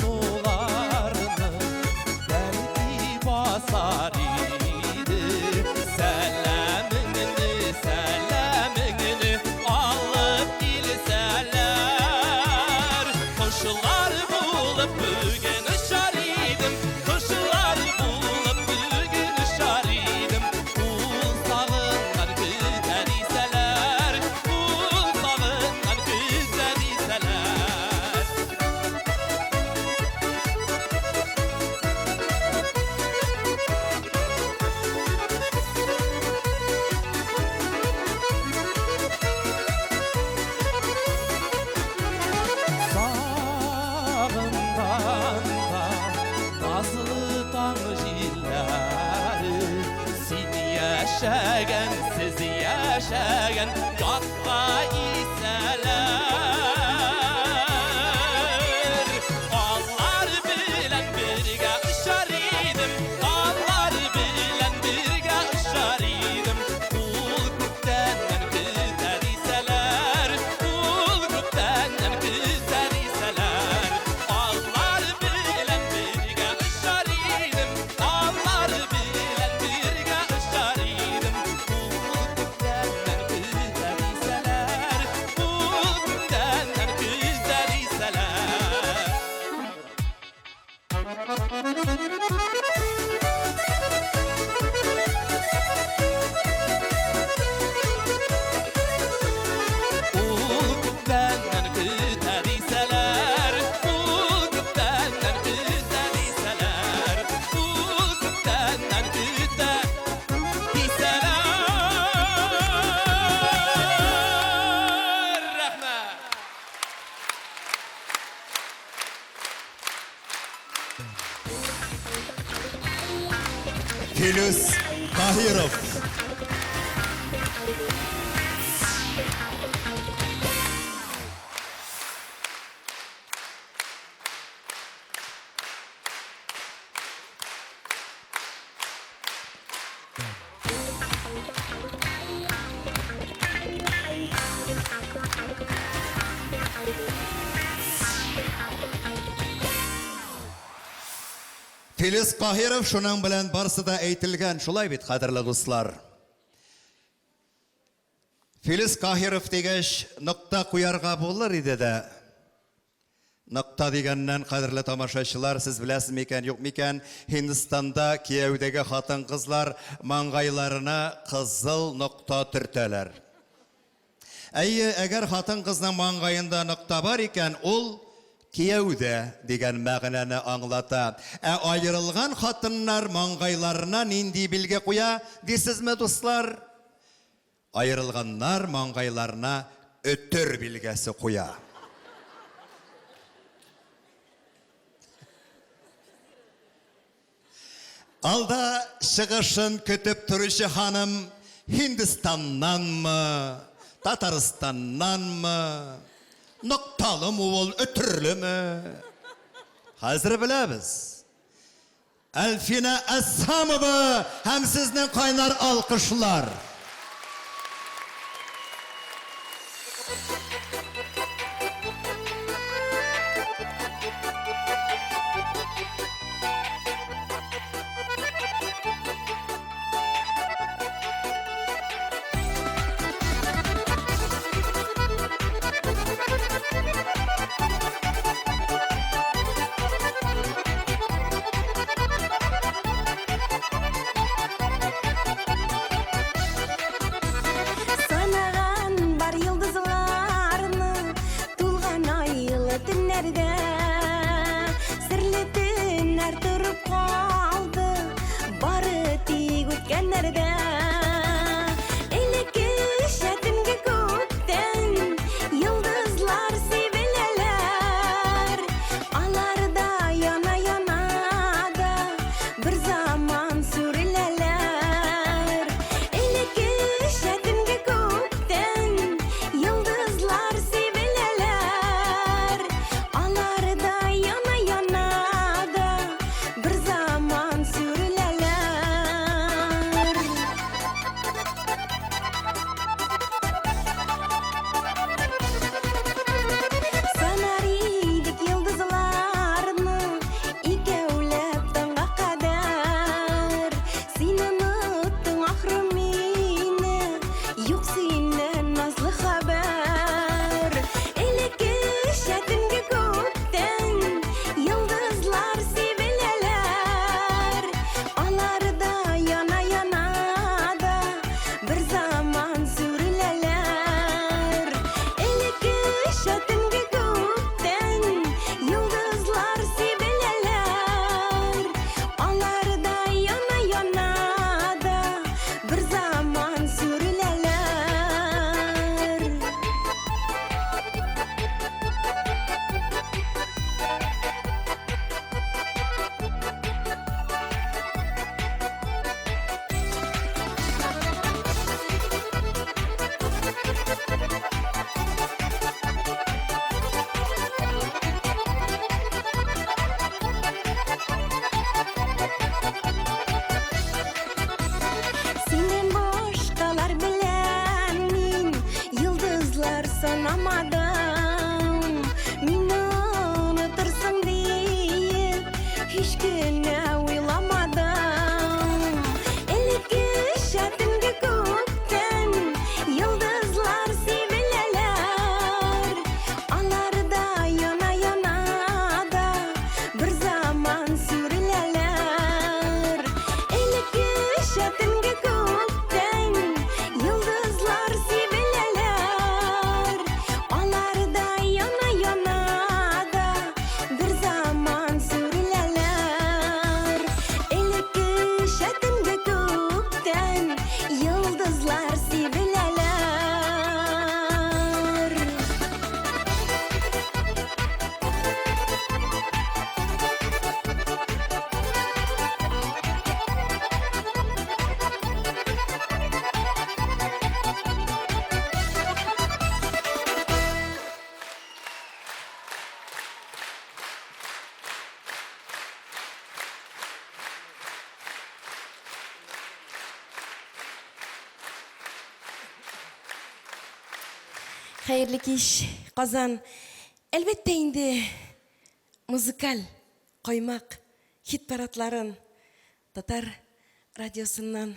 K: Sağınularını belki basar idi Selamını alıp gilseler Koşular bulup bugün ışar idim Koşular bulup bugün ışar idim Kul sağınlar güzel iseler Kul sağınlar güzel iseler Sağındanda nazlı tanjilleri Sin yaşayan, siz yaşayan Yatma iseler Onlar bilen birge ışar idim Onlar bilen birge ışar idim Kul küptenden güzel iseler Kul küptenden güzel iseler Allah bilen birge ışar idim Allah bilen birge ışar idim Kul küptenden güzel iseler Kul küptenden güzel iseler Benden güzel iseler benden güzel iseler benden güzel iseler Rahmet
A: Filuz Tahirov.
F: Thank you.
A: Filiz Qahirov şunun bilan barысы da aytilgan, şulay bit qadrli do'stlar. Filiz Qahirov degach nokta qo'yarga bo'lar edi de. Nokta degandan qadrli tomoshachilar, siz bilasizmi ekan, yo'qmi ekan, Hindistonda kiyevdagi xotin qizlar mang'aylarına qizil nokta türteler. Agar xotin qizning mang'ayında nokta var ekan, ol kiyevde degan ma'noni anglata. Ayrılgan xotinlar mang'aylarına nindi bilge qo'ya deysizmi do'stlar? Ayrılganlar mang'aylarına ötür bilgesi qo'ya. Alda шығышын kütüp turuşu hanım Hindistan'dan mı, Tataristan'dan mı, noktalı mı ol, ötürlü mü? Hazır bilemiz. Elfine Eshamova hem sizden kaynar alkışlar.
F: Sanаған бар yıldızlarını Tulған айлы түнлерде Сірлі түнлер тұрып қалды Бары тек өткенлерде Элекке шәтімге көктен Yıldızlar себелелер Аларда яна-яна да Bir zaman sürülelер Элекке şətimge көктен Yıldızlar sebeleler Alarda yana-yana da Bir zaman sürüleler Sanar idik yıldızlarını İkevlep tаңға kadar Seni unuttun ahırı meni Yok senden nazlı haber Elekke şətimge көктен Yıldızlar sebeleler Alarda yana-yana da Bir zaman sürüleler Elekke şətimge көктен Yıldızlar sebeleler Alarda yana-yana da Bir zaman sürüleler Senden başkalar bilen min Yıldızlar sanamadım Meni unutursun deyip Hiç güne uylamadım Elekke şətimge көктен Yıldızlar sebeleler Alarda yana-yana da Bir zaman sürüleler Elekke şətimge көктен Yıldızlar sebeleler Alarda yana-yana da Bir zaman sürüleler Elekke şətimge көктен Yıldızlar sebeleler Hayırlı kеш, Қазан. Elbette indi müzikal koymak
M: хит парадларын татар радиосыннан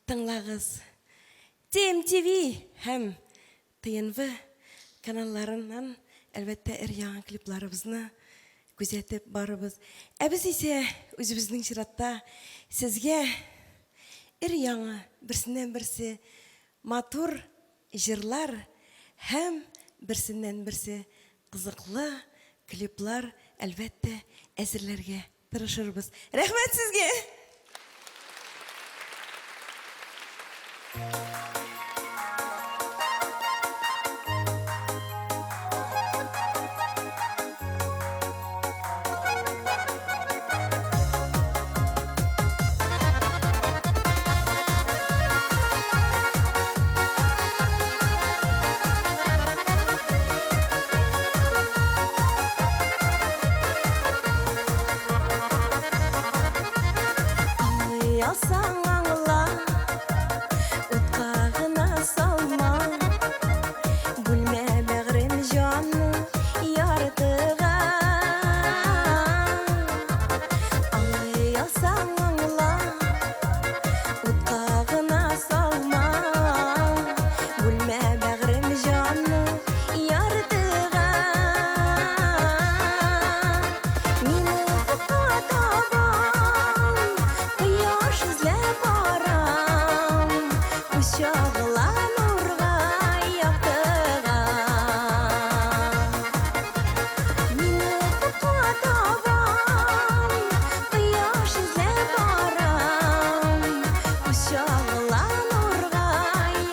M: тыңлагыз. ТМТV һәм ТНВ каналларынан әлбәттә өр-яңа клипларыбызны күзәтеп барыбыз. Ә без исә үзебезнең чиратта сезгә өр-яңа берсеннән-берсе матур җырлар һәм берсеннән-берсе кызыклы клиплар әлбәттә әзерләргә тырышырбыз. Рәхмәт сезгә!
F: Аңлыясаң аңла, утка гына салма, бүлмә бәгърем җанны яртыга. Аңлыясаң аңла, утка гына салма, бүлмә бәгърем җанны яртыга. Мине укытма табам, кояш эзләп барам, күз чагыла нурга яктыга. Мине укытма табам, кояш эзләп барам, күз чагыла нурга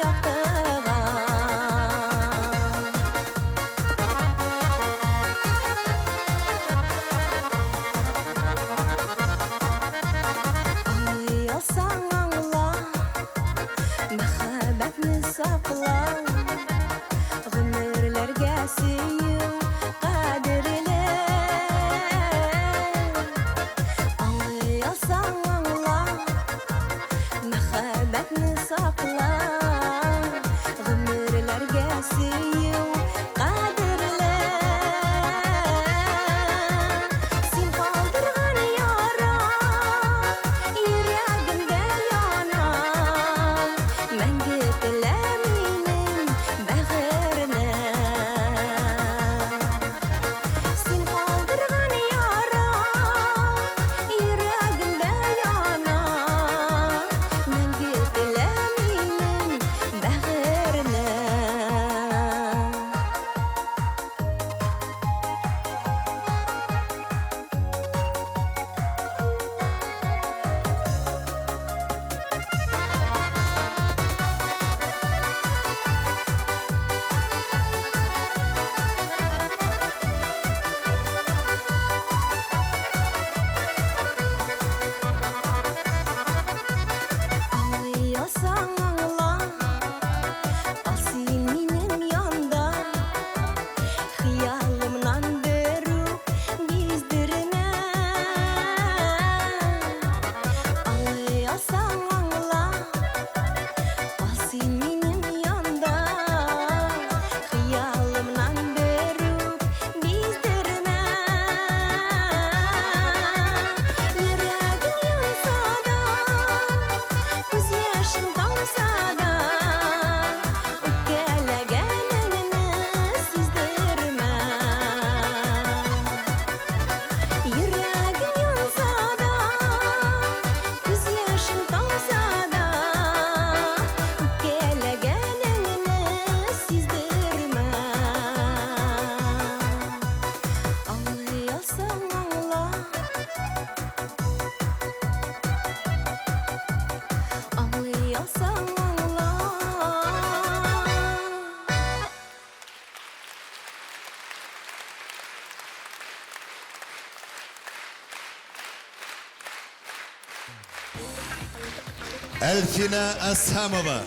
F: яктыга. Аңлыясаң аңла, мәхәббәтне сакла, гомерләргә сөю кадерле. Аңлыясаң аңла, мәхәббәтне сакла, гомерләргә сөю кадерле. Син калдырган яра йөрәгемдә яна, мәңге теләминең бәгыренә. Син калдырган яра йөрәгемдә яна, мәңге теләминең бәгыренә. Аңлыясаң аңла, ал син минем янда, хыялымнан бер үк биздермә. Аңлыясаң аңла, ал син минем янда, хыялымнан бер үк биздермә. Йөрәгем янса да, күз яшым тамса да, үпкәләгәнеңне сиздермә. Йөрәгем янса да, күз яшым тамса да, үпкәләгәнеңне сиздермә. Аңлыясаң аңла, аңлыясаң аңла.
A: Әлфина Асхамова.